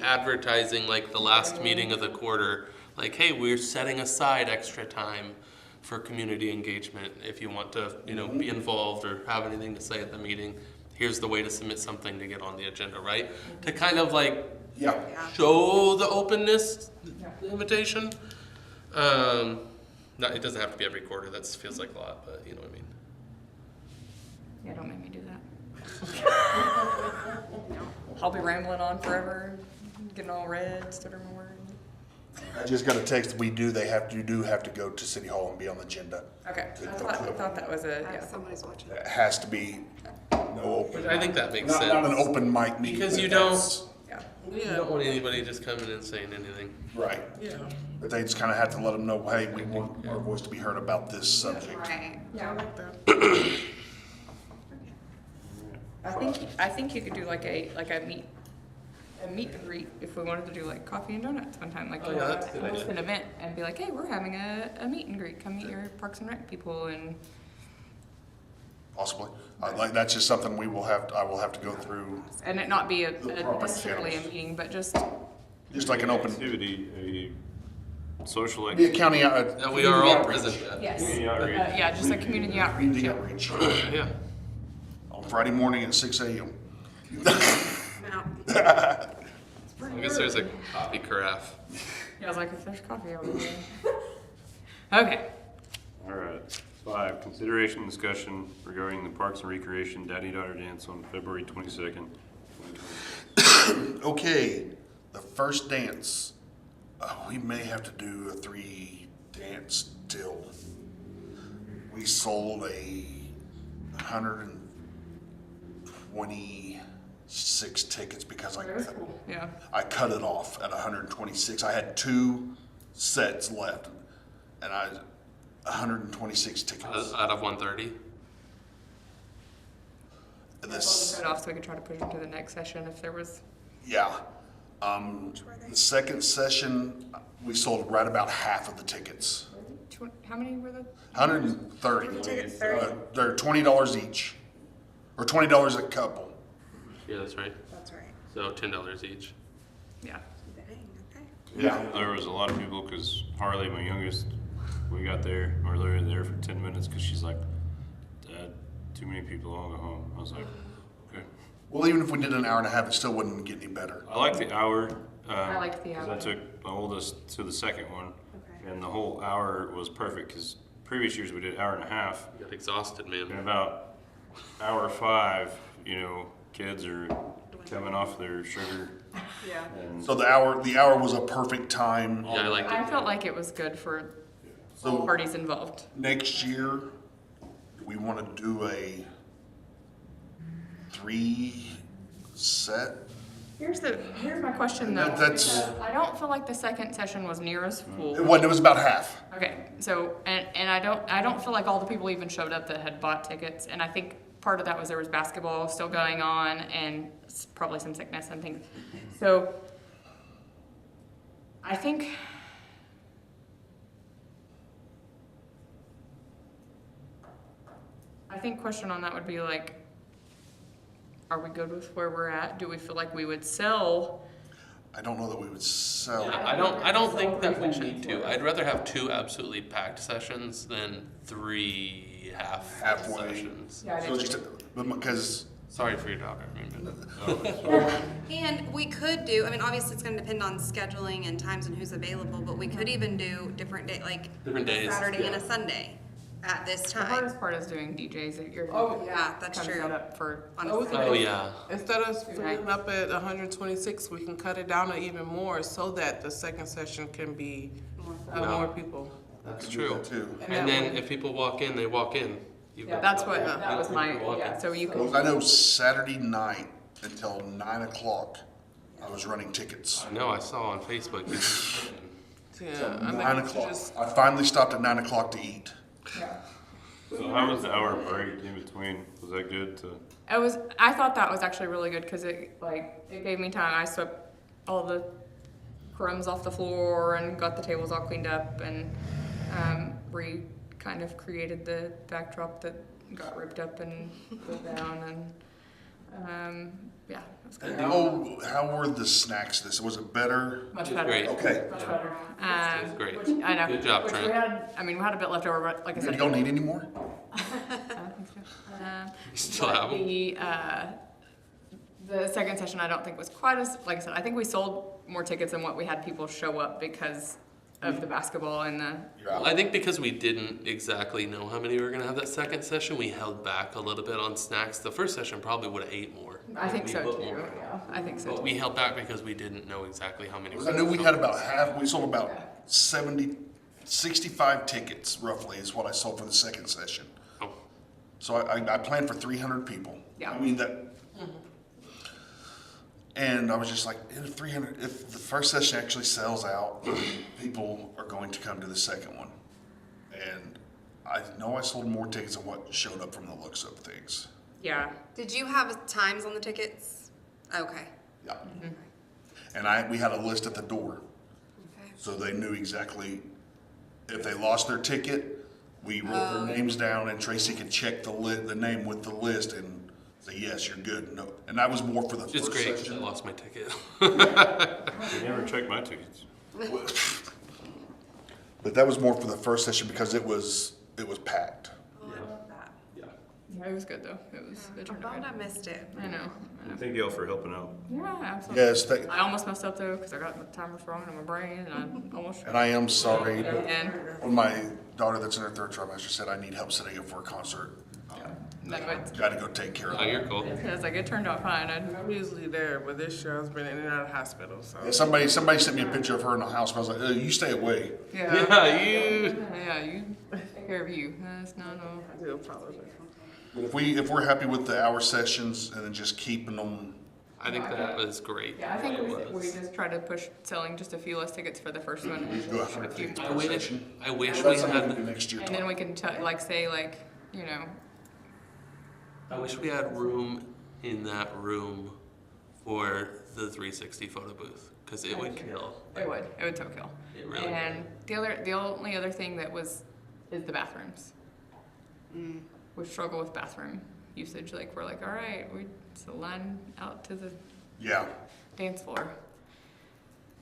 advertising like the last meeting of the quarter, like, hey, we're setting aside extra time for community engagement. If you want to, be involved or have anything to say at the meeting, here's the way to submit something to get on the agenda, right? To kind of like Yeah. Yeah. show the openness, the invitation. Not, it doesn't have to be every quarter. That feels like a lot, but you know what I mean. yeah, don't make me do that. I'll be rambling on forever, getting all red, stuttering my words. I just got a text, you do have to go to City Hall and be on the agenda. Okay, I thought that was a, yeah. Somebody's watching. It has to be no open. I think that makes Not an sense. open mic meeting. Because you but that's- Yeah. You Yeah, don't want anybody just coming and saying anything. Right. yeah. But they just kind of have to let them know, hey, we want our voice to be heard about this subject. Right. I like that. I think you could do like a meet and greet if we wanted to do like coffee and donuts one time, like Oh, yeah, that's a good host idea. an event and be like, hey, we're having a meet and greet. Come meet your Parks and Rec people and Possibly. That's just something I will have to go through, it not be proper necessarily a channels. meeting, but just just like an open, Activity, a social be a activity. county, That we are all present at. yes, Community outreach. yeah, just a community outreach. community Yeah. outreach Yeah. on Friday morning at 6 a.m. Now, I guess there's a coffee carafe. Yeah, I was like, if there's coffee, I would. Okay. All right. 5, consideration and discussion regarding the Parks and Recreation Daddy-Daughter Dance on February 22nd. Okay, the first dance. We may have to do a 3 dance deal. We sold 126 tickets because Yeah. I cut it off at 126. I had 2 sets left, and 126 tickets. Out of 130. This, Cut it off so we could try to push it to the next session if there was. yeah. The second session, we sold right about half of the tickets. How many were there? 130. tickets, 30. They're $20 each, or $20 a couple. Yeah, that's right. That's right. So $10 each. Yeah. Dang, okay. Yeah. There was a lot of people because Harley, my youngest, we got there, we were literally there for 10 minutes because she's like, Dad, too many people, I'll go home. I was like, okay. Well, even if we did an hour and a half, it still wouldn't get any better. I like the hour. I liked the 'Cause hour. I took the oldest to the second one, Okay. and the whole hour was perfect, because previous years we did hour and a half. You got exhausted, And man. about hour 5, kids are coming off their sugar. Yeah. And So the hour was a perfect time. Yeah, I liked it. I felt like it was good for all So parties involved. next year, we want to do a 3 set. Here's my question though. That's- because I don't feel like the second session was near as full. It wasn't, it was about half. Okay, so and I don't feel like all the people even showed up that had bought tickets, and I think part of that was there was basketball still going on and probably some sickness and things. So I think question on that would be like, are we good with where we're at? Do we feel like we would sell? I don't know that we would sell. Yeah, I don't think that we need to. I'd rather have 2 absolutely packed sessions than 3 Halfway. sessions. Yeah, I So do just, because, Sorry for your dog. I mean, And we could do, I mean, obviously it's gonna depend on scheduling and times and who's available, but we could even do different day, like Different a days, Saturday and yeah. a Sunday at this The time. hardest part is doing DJs that you're Yeah, that's kind of true. set up for. On a Oh, Sunday. oh yeah. Instead of filling up at 126, we can cut it down to even more so that the second session can be more people. That's we do true. that too. And then if people walk in, they walk in. You've Yeah, got that's that. what that was my People walk yeah. in. So you Well, can I know Saturday night until 9 o'clock, I was running tickets. I know. I saw on Facebook. Yeah, I 9 think we should o'clock. just, I finally stopped at 9 o'clock to eat. So how was the hour break in between? Was that good to? It was. I thought that was actually really good because it gave me time. I swept all the crumbs off the floor and got the tables all cleaned up and kind of created the backdrop that got ripped up and pulled down and yeah, it was good. How were the snacks this? Was it better? Much better. Great. Okay. Much better. was great. Which, I know. Good job, which Trent. we had a bit left over, but like I You said, don't need any more? I don't think so. You still have them? The second session I don't think was quite as, like I said, I think we sold more tickets than what we had people show up because of the basketball and the, You're out. I think because we didn't exactly know how many we were gonna have that second session, we held back a little bit on snacks. The first session probably would have ate more. I think We so put too, more. yeah, I think so But too. we held back because we didn't know exactly how many. I knew we had about half, we sold about 65 tickets roughly is what I sold for the second session. Oh, So I planned for 300 people. Yeah. I mean, that. And I was just like, if the first session actually sells out, people are going to come to the second one. And I know I sold more tickets than what showed up from the looks of things. Yeah, Did you have times on the tickets? Okay. Yeah. And we had a list at the door, Okay. so they knew exactly if they lost their ticket, we wrote their names down and Tracy could check the name with the list and say, yes, you're good. No. And that was more for the it's first great 'cause I session. lost my ticket. You never checked my tickets. But that was more for the first session because it was packed. Oh, I love that. yeah, it was good though. It was, it I'm turned out bummed I good. missed it. I know. Thank y'all for helping out. Yeah, absolutely. Yes, I almost messed up though because I got my timers wrong in my brain and I almost. and I am sorry, but And when my daughter that's in her third trimester said I need help setting up for a concert, no, it's, got to go take care of Oh, it. you're cool. it's like it turned out fine. I'm usually there, but this year I've been in and out of hospital, so. Yeah, somebody sent me a picture of her in the house. I was like, you stay away. Yeah, you. Yeah, you take care of you. That's no. I do apologize. If we're happy with the hour sessions and then just keeping them, I think that was great. Yeah, I think the way it we was. just try to push selling just a few less tickets for the first one. do 100 tickets I per wish. session. I wish we That's something we do had. next year. And then we can say I wish we had room in that room for the 360 photo booth because it would kill. it would so kill. It really And the only other thing is the bathrooms. We struggle with bathroom usage. Like we're like, all right, it's a line out to the Yeah. dance floor.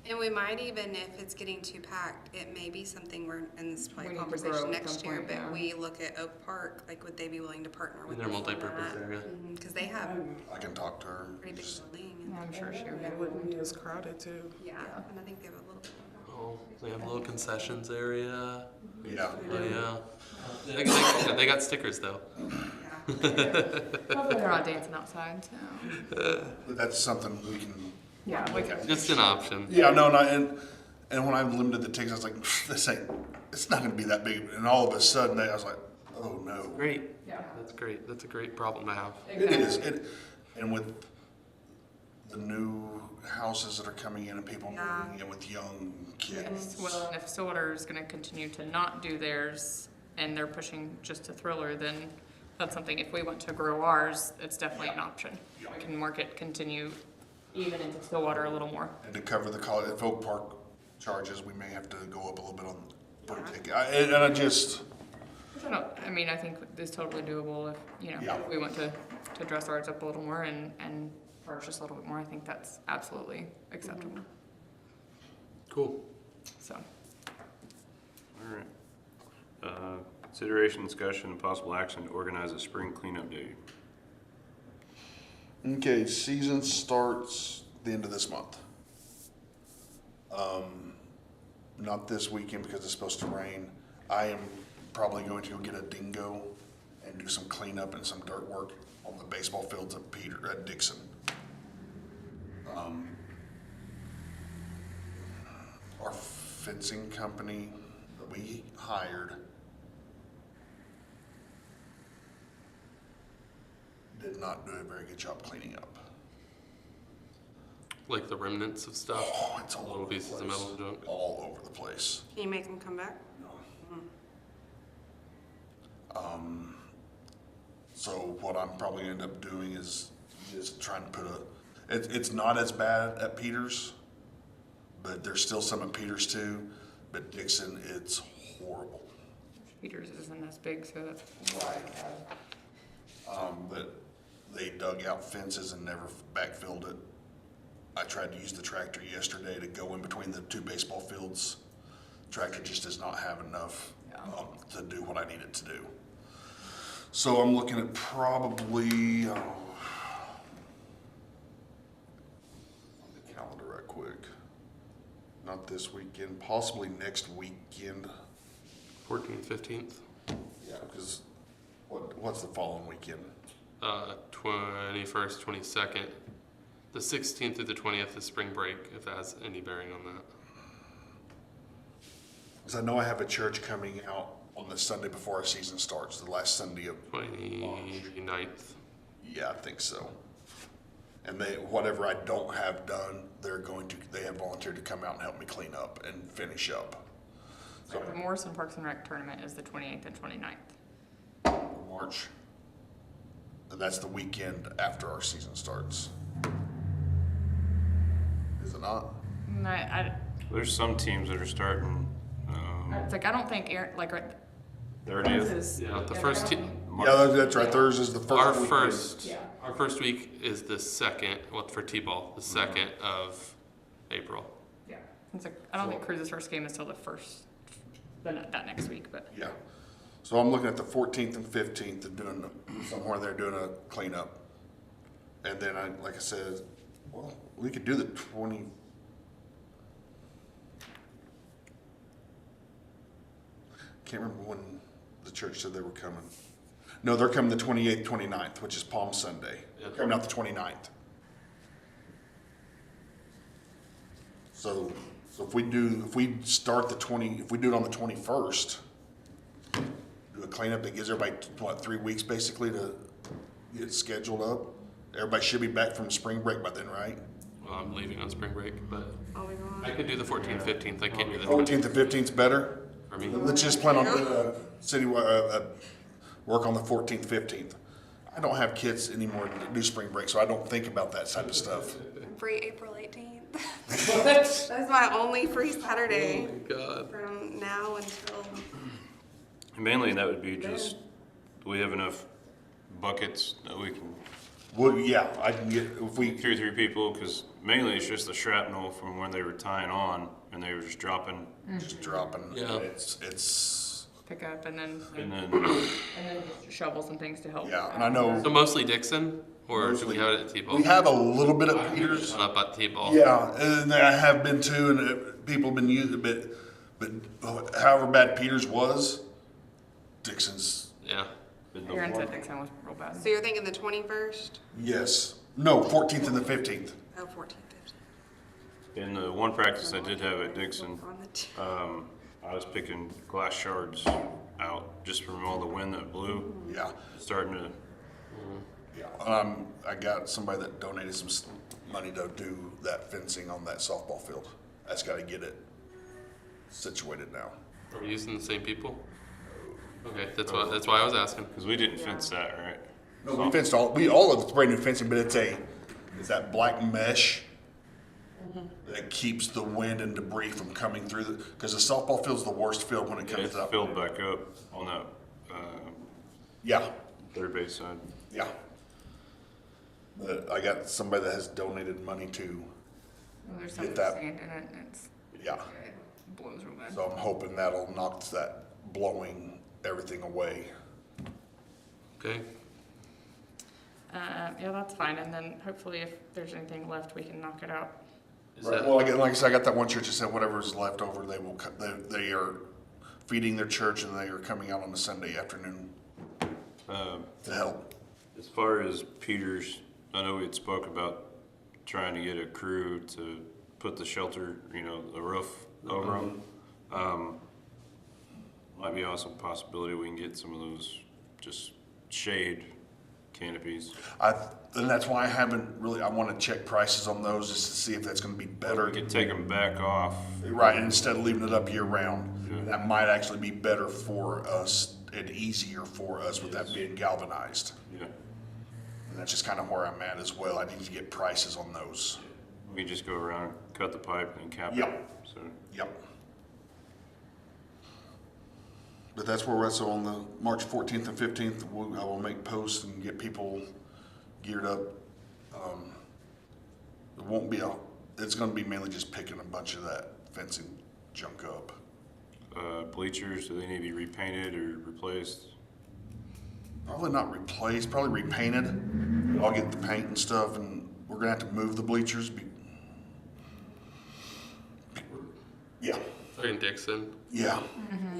And we might even, if it's getting too packed, it may be something we're, and this is We probably a need to grow conversation at next some year, point, but yeah. we look at Oak Park, like would they be willing to partner with In their us on multipurpose that? area. Because they have I can talk to her. pretty big building. And, I'm sure she would. It wouldn't be as crowded too. yeah, and I think they have a little bit more. Oh, they have a little concessions area. Yeah. Oh yeah. They got stickers though. Hopefully they're not dancing outside, so. But that's something we can. Yeah, we can. Just an option. Yeah, no, and when I limited the tickets, I was like, this ain't, it's not gonna be that big. And all of a sudden, I was like, oh no. Great. Yeah. That's great. That's a great problem to have. It is, and with the new houses that are coming in and people Yeah. moving in with young kids. Well, and if Stillwater is gonna continue to not do theirs and they're pushing just a Thriller, then that's something, if we want to grow ours, it's definitely an option. We can market, continue even into Stillwater a little more. And to cover the college, if Oak Park charges, we may have to go up a little bit on per Yeah. ticket. And I just, I mean, I think it's totally doable if, Yeah. if we want to dress ours up a little more and charge just a little bit more. I think that's absolutely acceptable, Cool. so. All right. Consideration, discussion, and possible action to organize a spring cleanup day. okay, season starts the end of this month. Not this weekend because it's supposed to rain. I am probably going to go get a dingo and do some cleanup and some dirt work on the baseball fields at Dixon. Our fencing company that we hired did not do a very good job cleaning up. Like the remnants of stuff. Oh, it's all Little over the pieces of place. metal and junk. All over the place. Can you make them come back? So what I'm probably gonna end up doing is just trying to put it's not as bad at Peters, but there's still some at Peters too. But Dixon, it's horrible. Peters isn't as big, so that's. But they dug out fences and never backfilled it. I tried to use the tractor yesterday to go in between the two baseball fields. Tractor just does not have enough to do what I need it to do. So I'm looking at probably, on the calendar right quick. Not this weekend, possibly next weekend. 14th, 15th. Yeah, because what's the following weekend? 21st, 22nd. The 16th through the 20th is spring break, if that has any bearing on that. Because I know I have a church coming out on the Sunday before our season starts, the last Sunday of 29th. Yeah, I think so. And whatever I don't have done, they have volunteered to come out and help me clean up and finish up. So The Morrison Parks and Rec tournament is the 28th and 29th. March. And that's the weekend after our season starts. Is it not? And There's some teams that are starting, it's like, I don't think Aaron, like, 30th. Yeah, the first Yeah, that's right. Thursday's the first. our first week is the second. Well, for T-ball, the 2nd of April. yeah. It's like, I don't think Cruz's first game is till the first, that next week, but. Yeah. So I'm looking at the 14th and 15th of doing somewhere they're doing a cleanup. And then like I said, well, we could do the 20. Can't remember when the church said they were coming. No, they're coming the 28th, 29th, which is Palm Sunday. They're coming out the 29th. So if we do it on the 21st, do a cleanup that gives everybody, 3 weeks basically to get it scheduled up? Everybody should be back from spring break by then, right? Well, I'm leaving on spring break, but Oh my God. I could do the 14th, 15th. I can't do the 14th and 15th 's better? for me. Let's just plan on citywide, work on the 14th, 15th. I don't have kids anymore that do spring break, so I don't think about that type of stuff. Free April 18th. That's my only free Saturday God. from now until. Mainly that would be just, do we have enough buckets that we can Well, yeah, I can get, if we, 2 or 3 people, because mainly it's just the shrapnel from when they were tying on and they were just dropping. just dropping, Yeah. it's, Pick up and then And then shovels and things to help. yeah, and I know. So mostly Dixon, or do we have it at T-ball? We have a little bit of Peters. Up at T-ball. Yeah, and I have been too, and people have been using it, but however bad Peters was, Dixon's, Yeah. Aaron said Dixon was real bad. So you're thinking the 21st? yes. No, 14th and the 15th. Oh, 14th. in the one practice I did have at Dixon, On the t- I was picking glass shards out just from all the wind that blew. Yeah, Starting to, yeah. I got somebody that donated some money to do that fencing on that softball field. I just gotta get it situated now. Are we using the same people? Okay, that's why I was asking. because we didn't fence that, right? No, we fenced all of it's brand new fencing, but it's that black mesh that keeps the wind and debris from coming through because the softball field's the worst field when it comes It's up. filled back up on that Yeah, third base side. yeah. But I got somebody that has donated money to, Well, there's some Get that. sand in it and yeah. it blows real bad. So I'm hoping that'll knock that blowing everything away. Okay. Yeah, that's fine. And then hopefully if there's anything left, we can knock it out. Is Right. that, Well, again, like I said, I got that one church that said whatever's left over, they will. They are feeding their church, and they are coming out on a Sunday afternoon to help. As far as Peters, I know we had spoke about trying to get a crew to put the shelter, the roof over them. Might be also a possibility we can get some of those just shade canopies. And that's why I haven't really. I want to check prices on those just to see if that's going to be better. We could take them back off. Right, instead of leaving it up year round. Yeah. That might actually be better for us and easier for us with that being galvanized. Yeah. And that's just kind of where I'm at as well. I need to get prices on those. We could just go around, cut the pipe and cap it. Yep. So, Yep. But that's where we're at. So on the March 14th and 15th, I will make posts and get people geared up. It won't be it's going to be mainly just picking a bunch of that fencing junk up. bleachers, do they need to be repainted or replaced? Probably not replaced, probably repainted. I'll get the paint and stuff, and we're gonna have to move the bleachers. Yeah, in Dixon? yeah,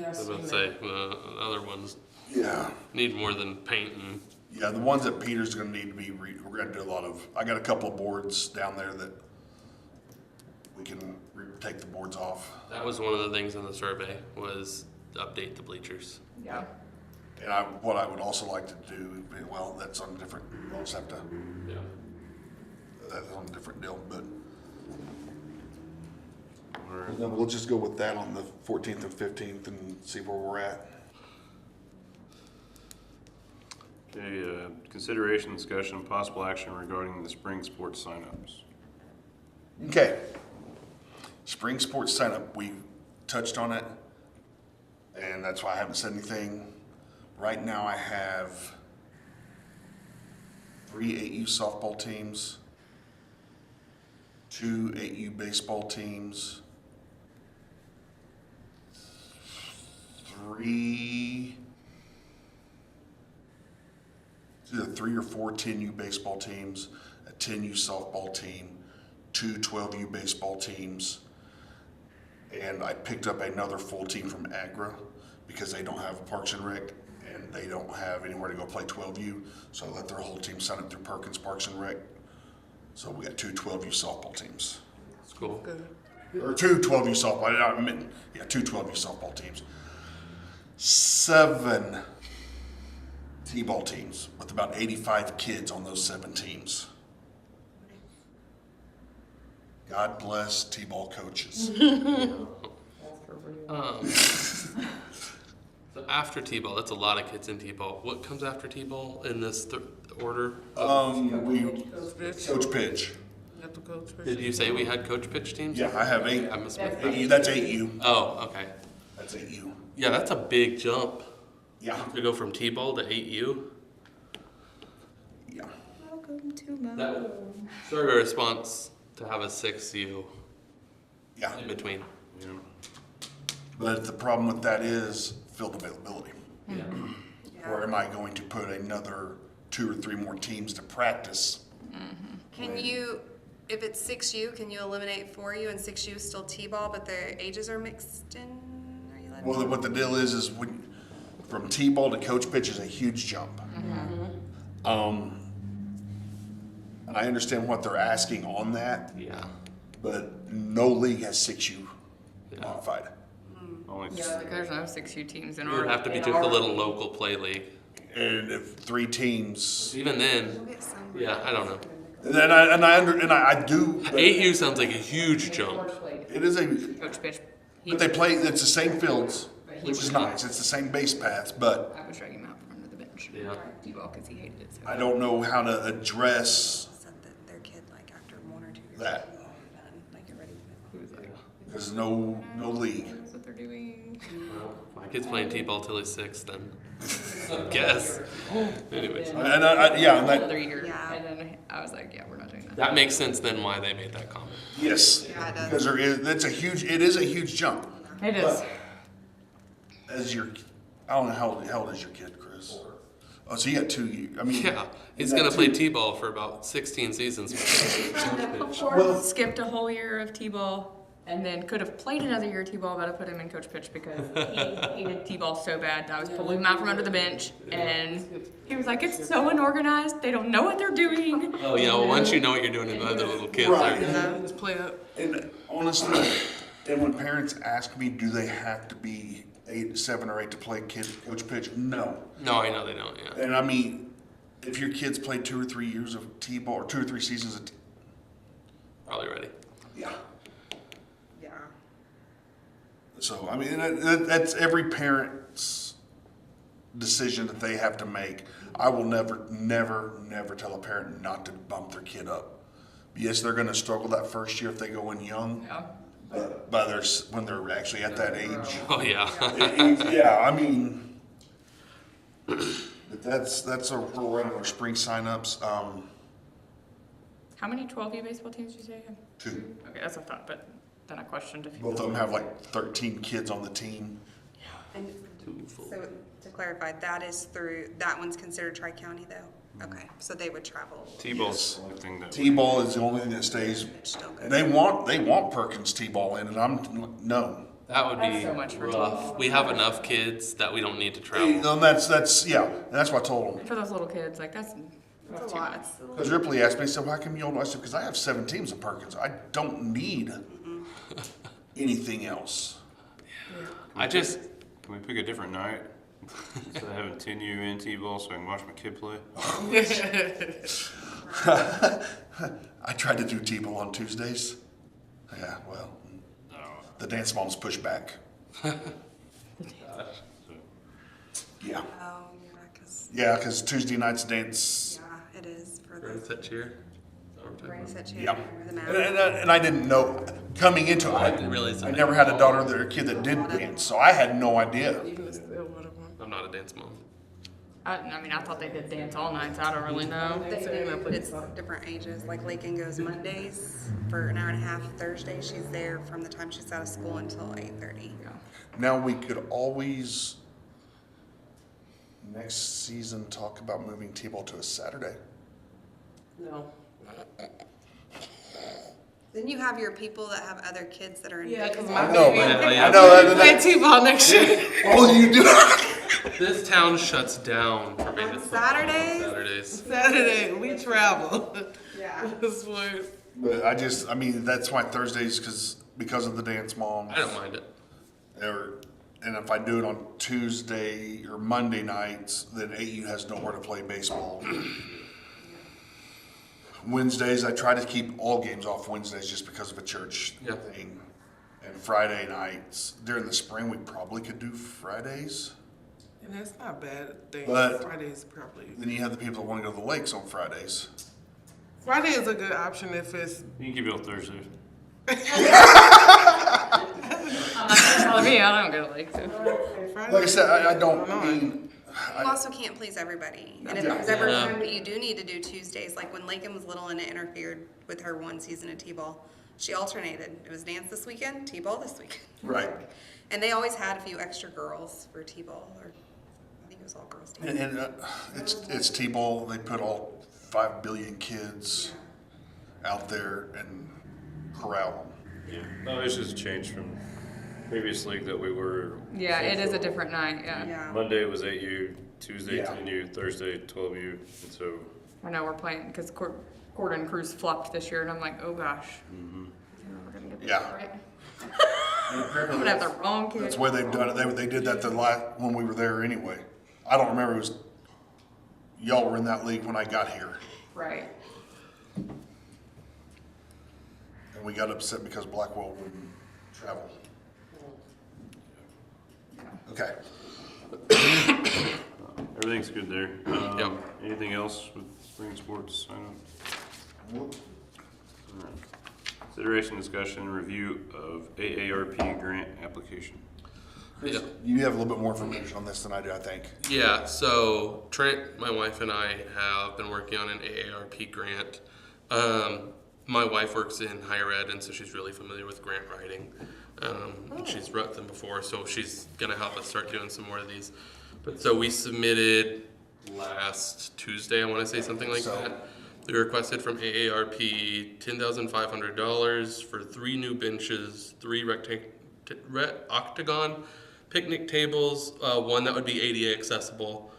I was about to say, the other ones yeah, need more than painting. yeah. The ones that Peter's gonna need to be, we're gonna do a lot of. I got a couple of boards down there that we can take the boards off. That was one of the things in the survey, was update the bleachers. Yeah. And what I would also like to do, well, that's on a different. We'll just have to. Yeah. That's on a different deal, but. Or Then we'll just go with that on the 14th and 15th and see where we're at. okay, consideration, discussion, possible action regarding the spring sports signups. Okay. Spring sports sign up, we touched on it, and that's why I haven't said anything. Right now I have 3 8U softball teams, 2 8U baseball teams, 3 either 3 or 4 10U baseball teams, a 10U softball team, 2 12U baseball teams, and I picked up another full team from Agra because they don't have Parks and Rec and they don't have anywhere to go play 12U, so I let their whole team sign up through Perkins Parks and Rec. So we got 2 12U softball teams. It's cool. Or 2 12U softball, I meant, yeah, 2 12U softball teams. 7 T-ball teams with about 85 kids on those 7 teams. God bless T-ball coaches. So after T-ball, that's a lot of kids in T-ball. What comes after T-ball in this order? Coach pitch. Got the coach. Did you say we had coach pitch teams? Yeah, I have 8. I must That's have missed that. That's 8U. Oh, okay. That's 8U. Yeah, that's a big jump Yeah, to go from T-ball to 8U. yeah. tomorrow. Sort of a response to have a 6U Yeah, in between. You know, but the problem with that is field availability. Yeah. Or am I going to put another 2 or 3 more teams to practice? Can you, if it's 6U, can you eliminate 4U and 6U is still T-ball, but their ages are mixed in? Are you letting Well, what the deal is when, from T-ball to coach pitch is a huge jump. And I understand what they're asking on that, Yeah. but no league has 6U Yeah. modified. only Yeah, like there's no 6U teams in It our. would have to be in just our a little league. local play league. And if 3 teams, Even then, We'll get some. yeah, I don't know. and I do. 8U sounds like a huge jump. It is a, Coach Pitch. but they play. It's the same fields, which is nice. It's the same base paths, but I was dragging him out from under the bench. Yeah. T-ball because he hated it. So. I don't know how to address Said that their kid, like after 1 or 2 years, That. they're done, like you're ready to move on. He was like, because no league. that's what they're doing. Well, my kid's playing T-ball till he's 6 then. I guess. Anyways. And yeah, and that, Another year. Yeah. And then I was like, yeah, we're not doing that. That makes sense then why they made that comment. yes, Yeah, it does. because it is a huge jump. It is. As your, I don't know how old is your kid, Chris? Oh, so you got 2 years. I mean, Yeah, he's you got gonna play 2 T-ball for about 16 seasons. Skipped a whole year of T-ball and then could have played another year of T-ball, but I put him in coach pitch because he hated T-ball so bad that I was pulling him out from under the bench. And he was like, it's so unorganized. They don't know what they're doing. Oh yeah, well once you know what you're doing with other little kids, Right. they're- Just play up. And honestly, and when parents ask me, do they have to be 7 or 8 to play coach pitch? No. no, I know they don't. Yeah, And I mean, if your kids play 2 or 3 years of T-ball or 2 or 3 seasons of probably ready. yeah. Yeah. So I mean, that's every parent's decision that they have to make. I will never tell a parent not to bump their kid up. Yes, they're going to struggle that first year if they go in young, Yeah. but when they're actually at that age. Oh yeah. Yeah, I mean, but that's we're running our spring signups. How many 12U baseball teams did you say? 2. Okay, that's what I thought, but then I questioned if you. Both of them have like 13 kids on the team. And so to clarify, that one's considered tri-county though? Okay, so they would travel. T-ball's the only thing that. T-ball is the only thing that stays. It's still good. And they want Perkins T-ball in, and I'm no. That would be That's so much for rough. We have enough kids that we don't need to travel. And that's yeah. And that's what I told them. For those little kids, like that's That's a too lot. much. Because Ripley asked me, so how come you don't? I said, because I have 7 teams of Perkins. I don't need anything else. I just Can we pick a different night? Instead of having 10U and T-ball so I can watch my kid play? I tried to do T-ball on Tuesdays. Yeah, well, the dance moms pushed back. So, Yeah, Oh, yeah, yeah, because Tuesday nights dance. yeah, it is for Friends the that cheer. brain set Yeah, the and I didn't know coming into it. I didn't realize I that. never had a daughter or a kid that did dance, so I had no idea. Even still, what about? I'm not a dance mom. I mean, I thought they did dance all night, so I don't really know. It's different ages, like Lakin goes Mondays for an hour and a half, Thursday she's there from the time she's out of school until 8:30. Now we could always next season talk about moving T-ball to a Saturday. No. Then you have your people that have other kids that are in. Yeah, because I my know, baby. I know. Play T-ball next year. Oh, you do. This town shuts down for me On this Saturdays? Saturdays. Saturday, we travel. Yeah. This was. But I mean, that's why Thursdays, because of the dance moms. I don't mind it. And if I do it on Tuesday or Monday nights, then AU has nowhere to play baseball. Wednesdays, I try to keep all games off Wednesdays just because of a church Yeah. thing. And Friday nights, during the spring, we probably could do Fridays. And that's not a bad thing. But- Friday's probably. Then you have the people that want to go to the lakes on Fridays. Friday is a good option if it's. you can keep it on Thursday. I'm not telling me, I don't go to Lake, so. Friday. Like I said, I don't know. mean, You also can't please everybody. And if there's ever a time that you do need to do Tuesdays, like when Lakin was little and it interfered with her one season of T-ball, she alternated. It was dance this weekend, T-ball this weekend. Right. And they always had a few extra girls for T-ball, or I think it was all girls. T-ball. And it's T-ball. They put all 5 billion kids out there and corral them. Yeah. No, it's just a change from previous league that we were. Yeah, it is a different night, yeah. Yeah. Monday was 8U, Tuesday Yeah. 10U, Thursday 12U, and so. I know we're playing, because Gordon Cruz flopped this year, and I'm like, oh gosh. We're gonna get this Yeah. right. I'm gonna have the wrong kid. That's why they've done it. They did that when we were there anyway. I don't remember. It was y'all were in that league when I got here, Right. and we got upset because Blackwell wouldn't travel. Okay. Everything's good there. Yep. Anything else with spring sports? Alright. Consideration, discussion, review of AARP grant application. Yeah. You have a little bit more information on this than I do, I think. Yeah, so Trent, my wife, and I have been working on an AARP grant. My wife works in higher ed, and so she's really familiar with grant writing. And she's wrote them before, so she's going to help us start doing some more of these. But so we submitted last Tuesday, I want to say something like that. We requested from AARP $10,500 for 3 new benches, 3 octagon picnic tables, 1 that would be ADA accessible.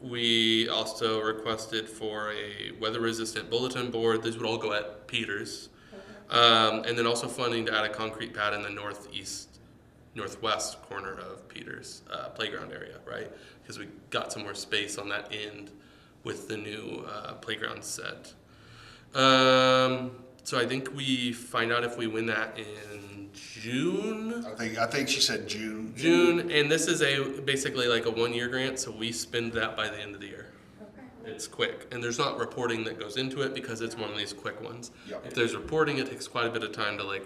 We also requested for a weather-resistant bulletin board. These would all go at Peters. And then also funding to add a concrete pad in the northwest corner of Peters playground area, right? Because we got some more space on that end with the new playground set. So I think we find out if we win that in June. I think she said June. June, and this is basically like a 1-year grant, so we spend that by the end of the year. It's quick, and there's not reporting that goes into it because it's one of these quick ones. Yep. If there's reporting, it takes quite a bit of time to like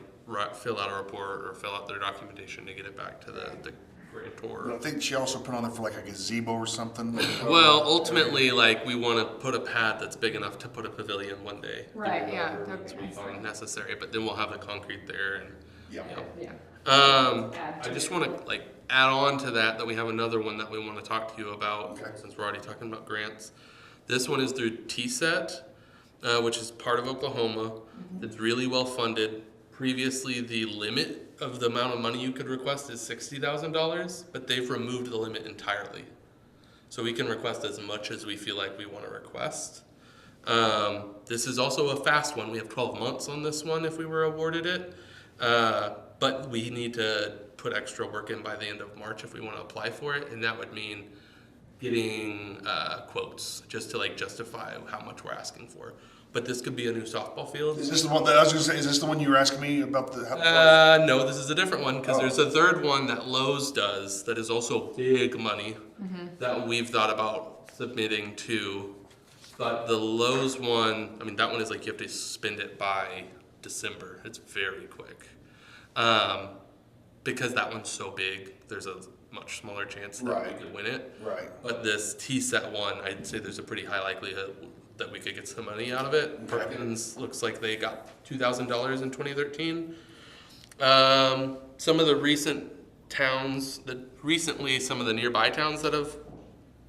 fill out a report or fill out their documentation to get it back to the But grantor. I think she also put on there for like a gazebo or something. Well, ultimately, like we want to put a pad that's big enough to put a pavilion one day. Right, yeah. It's we find necessary, but then we'll have the concrete there and. Yeah. Yeah. I just want to like add on to that we have another one that we want to talk to you about Okay. since we're already talking about grants. This one is through TSET, which is part of Oklahoma. It's really well funded. Previously, the limit of the amount of money you could request is $60,000, but they've removed the limit entirely. So we can request as much as we feel like we want to request. This is also a fast one. We have 12 months on this one if we were awarded it. But we need to put extra work in by the end of March if we want to apply for it, and that would mean getting quotes just to like justify how much we're asking for. But this could be a new softball field. Is this the one that I was going to say? Is this the one you were asking me about the? No, this is a different one because there's a third one that Lowe's does that is also big money that we've thought about submitting to. But the Lowe's one, I mean, that one is like you have to spend it by December. It's very quick. Because that one's so big, there's a much smaller chance that we could win it. Right. But this TSET one, I'd say there's a pretty high likelihood that we could get some money out of it. Perkins looks like they got $2,000 in 2013. Some of the recent towns, some of the nearby towns that have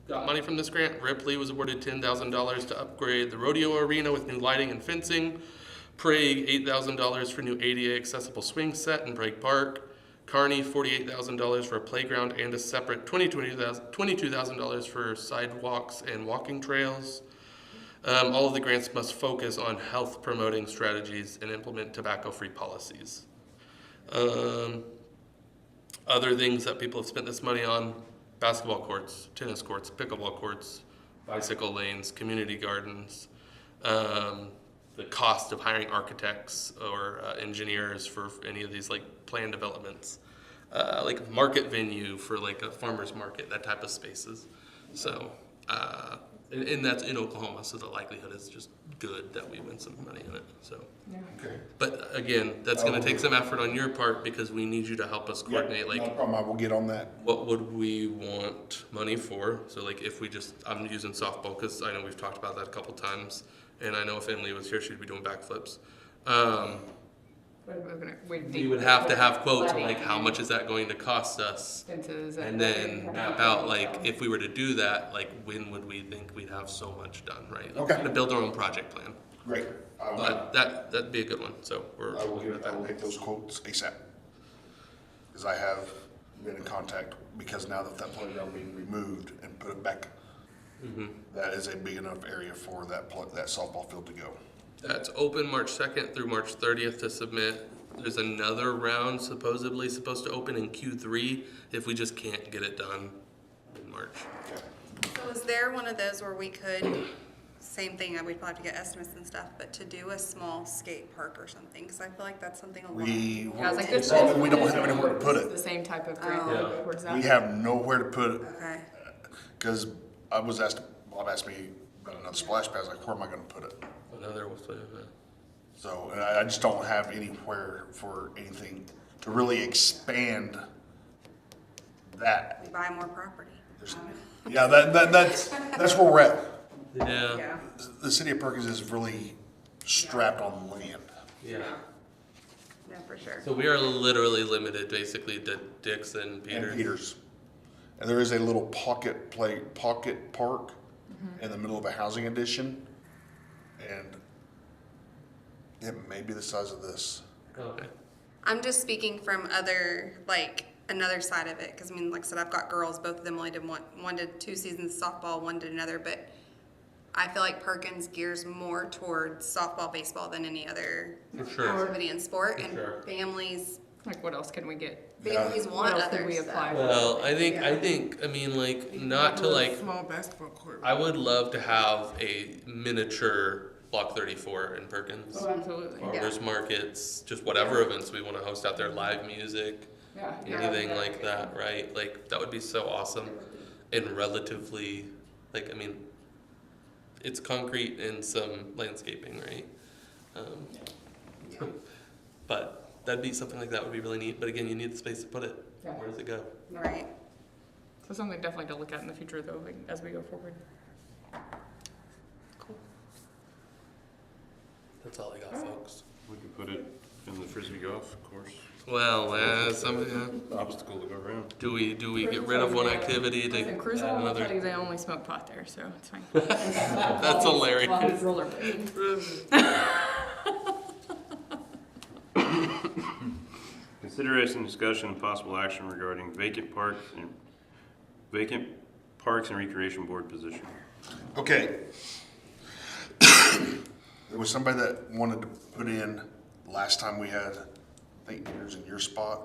got money from this grant, Ripley was awarded $10,000 to upgrade the rodeo arena with new lighting and fencing. Prague, $8,000 for new ADA accessible swing set in Prague Park. Kearney, $48,000 for a playground and a separate $22,000 for sidewalks and walking trails. All of the grants must focus on health promoting strategies and implement tobacco-free policies. Other things that people have spent this money on: basketball courts, tennis courts, pickleball courts, bicycle lanes, community gardens. The cost of hiring architects or engineers for any of these like planned developments, like market venue for like a farmer's market, that type of spaces. So And that's in Oklahoma, so the likelihood is just good that we win some money in it. So, Yeah. Okay. but again, that's going to take some effort on your part because we need you to help us coordinate. No Like, problem, I will get on that. what would we want money for? So, like, if we just, I'm using softball because I know we've talked about that a couple times, and I know if Emily was here, she'd be doing backflips. We would have to have quotes on like how much is that going to cost us, Expenses and then map out like if we were to do that, like when would we think we'd have so much done, right? Like, Okay. we're gonna build our own project plan, Great. I will, but that'd be a good one. So we're I will looking at get, I will that. get those quotes ASAP. Because I have been in contact, because now that playground being removed and put it back, that is a big enough area for that softball field to go. That's open March 2nd through March 30th to submit. There's another round supposedly supposed to open in Q3 if we just can't get it done in March. So is there one of those where we could, same thing, we'd probably have to get estimates and stuff, but to do a small skate park or something? Because I feel like that's something a lot of We, people. Yeah, I was like, this Well, we don't have anywhere to put This is it. the same type of grant. Oh. Where's that? We have nowhere to put it, Okay, because I was asked, Bob asked me about another splash pad, I was like, where am I gonna put it? Another was So, and I just don't have anywhere for anything to really expand that. we buy more property. Yeah, that's where we're at. yeah. Yeah, The city of Perkins is really strapped on land. Yeah. yeah, for sure. So we are literally limited basically to Dixon, And Peters. Peters. And there is a little pocket park in the middle of a housing addition. And it may be the size of this. Okay. I'm just speaking from other, like, another side of it, because I mean, like I said, I've got girls, both of them only did one did 2 seasons softball, one did another, but I feel like Perkins gears more towards softball, baseball than any other For sure. activity and sport, and sure. families Like, what else can we get? want What else other could we stuff. apply for? Well, I Yeah. think, I mean, like, not to like, Small basketball court. I would love to have a miniature Block 34 in Perkins. Oh, absolutely. Farmers markets, just whatever events we want to host out there, live music, Yeah. anything like that, right? Like, that would be so awesome and relatively, like, I mean, it's concrete and some landscaping, right? But that'd be something like that would be really neat. But again, you need the space to put it. Yeah. Where does it go? Right. So something definitely to look at in the future, though, like, as we go forward. Cool. That's all I got, folks. We could put it in the frisbee golf course. Well, Obstacle to go around. do we get rid of one activity to And add Cruise will tell another? you they only smoke pot there, so it's fine. That's hilarious. Rollerblade. Consideration, discussion, and possible action regarding vacant parks and recreation board position. Okay. There was somebody that wanted to put in, last time we had, I think yours in your spot.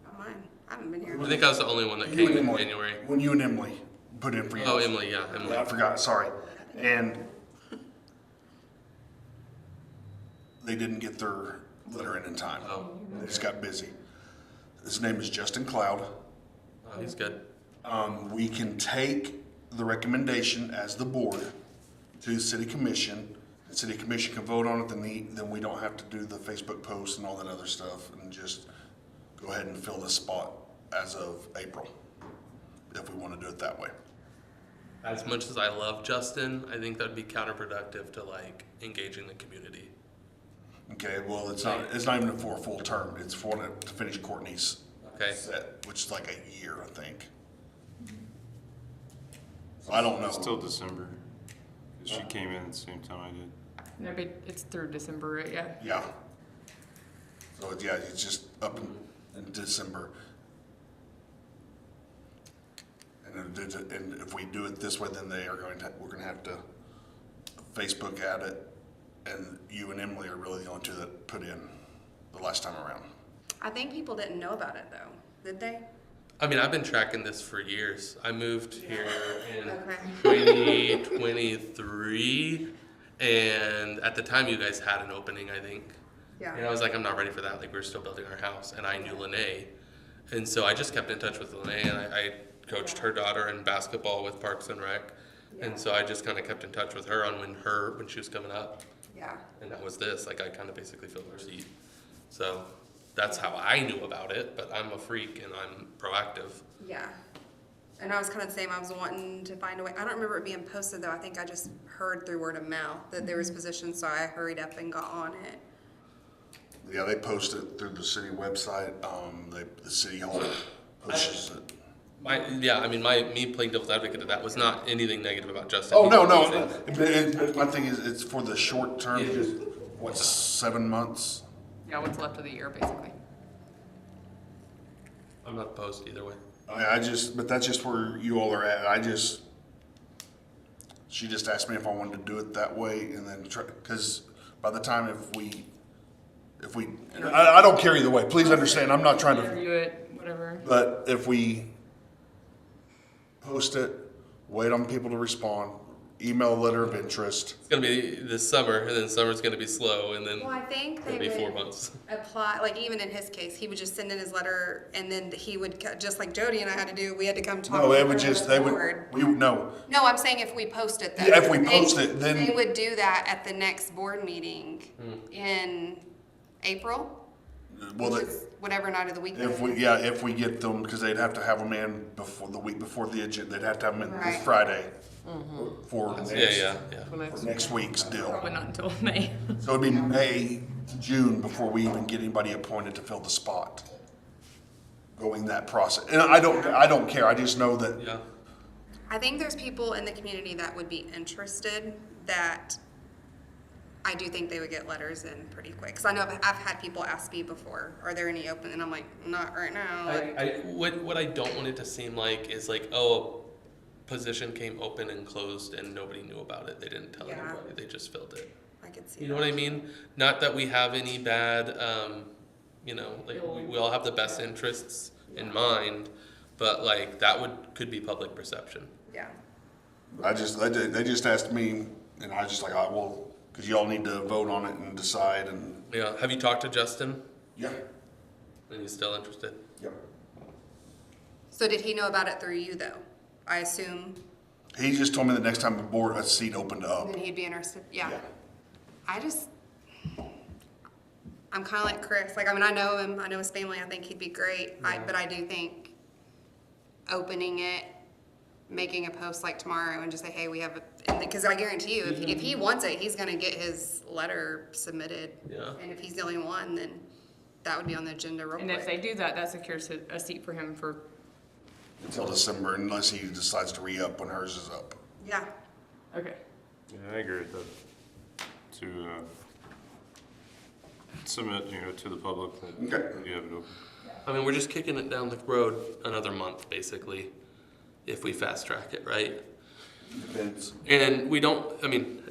Not mine. I haven't been here. I think I was the only one that You came and in Emily. January. When you and Emily put in for yours. Oh, Emily, yeah, Emily. I forgot, sorry. And they didn't get their letter in time. Oh. They just got busy. His name is Justin Cloud. Oh, he's good. We can take the recommendation as the board to the city commission. The city commission can vote on it, then we don't have to do the Facebook post and all that other stuff, and just go ahead and fill this spot as of April, if we want to do it that way. As much as I love Justin, I think that'd be counterproductive to like engaging the community. Okay, well, it's not even for a full term, it's for to finish Courtney's Okay. set, which is like a year, I think. So I don't know. It's till December. 'Cause she came in at the same time I did. No, but it's through December, right? Yeah. Yeah. So, yeah, it's just up in December. And if we do it this way, then we're gonna have to Facebook at it, and you and Emily are really the only two that put in the last time around. I think people didn't know about it though, did they? I mean, I've been tracking this for years. I moved here in Okay. 2023, and at the time you guys had an opening, I think. And I Yeah. was like, I'm not ready for that. Like, we're still building our house, and I knew Lene. And so I just kept in touch with Lene, and I coached her daughter in basketball with Parks and Rec. And so I just kind of kept in touch with her on when she was coming up. Yeah. And that was this, like I kind of basically filled her seat. So that's how I knew about it, but I'm a freak and I'm proactive. Yeah. And I was kind of the same. I was wanting to find a way. I don't remember it being posted though. I think I just heard through word of mouth that there was positions, so I hurried up and got on it. Yeah, they post it through the city website. The city hall pushes it. Me playing devil's advocate of that was not anything negative about Justin. Oh, no. He's amazing. My thing is, it's for the short term, Yeah. what, 7 months? Yeah, what's left of the year, basically. I'm not opposed either way. But that's just where you all are at. She just asked me if I wanted to do it that way, and then because by the time I don't care either way. Please understand, I'm not trying to. Interview it, whatever. But if we post it, wait on people to respond, email a letter of interest. It's gonna be this summer, and then summer's gonna be slow, and then Well, I think it'll they be 4 would months. apply, like even in his case, he would just send in his letter and then he would, just like Jody and I had to do, we had to come talk. No, to it would the just, board. no. No, I'm saying if we post it though. Yeah, if we They- post it, then- They would do that at the next board meeting in April, Well, which is whatever night of the week. that is. if we get them, because they'd have to have them in before the week before the agenda, they'd have to have them in Right. this Friday for Yeah. for next week's deal. Probably not until May. So it'd be May, June before we even get anybody appointed to fill the spot. Going that process, and I don't care. I just know that Yeah. I think there's people in the community that would be interested that I do think they would get letters in pretty quick. Because I know I've had people ask me before, are there any open? And I'm like, not right now. What I don't want it to seem like is like, oh, a position came open and closed and nobody knew about it. They didn't tell Yeah. anybody. They just filled it. I could see You know that. what I mean? Not that we have any bad, like we all have the best interests in mind, but like that could be public perception. Yeah. they just asked me, and I was just like, well, because y'all need to vote on it and decide, and Yeah. Have you talked to Justin? yeah, And he's still interested? yep. So did he know about it through you though? I assume He just told me the next time a seat opened up. then he'd be interested. Yeah. Yeah. I'm kind of like Chris. Like, I mean, I know him. I know his family. I think he'd be great. But I do think opening it, making a post like tomorrow and just say, hey, we have because I guarantee you, if he wants it, he's going to get his letter submitted. Yeah. And if he's the only one, then that would be on the agenda real And quick. if they do that, that secures a seat for him for, Until December, unless he decides to re-up when hers is up. Yeah. okay. Yeah, I agree with that. To submit, to the public that Okay. you have it open. I mean, we're just kicking it down the road another month, basically, if we fast track it, right? Depends. And we don't,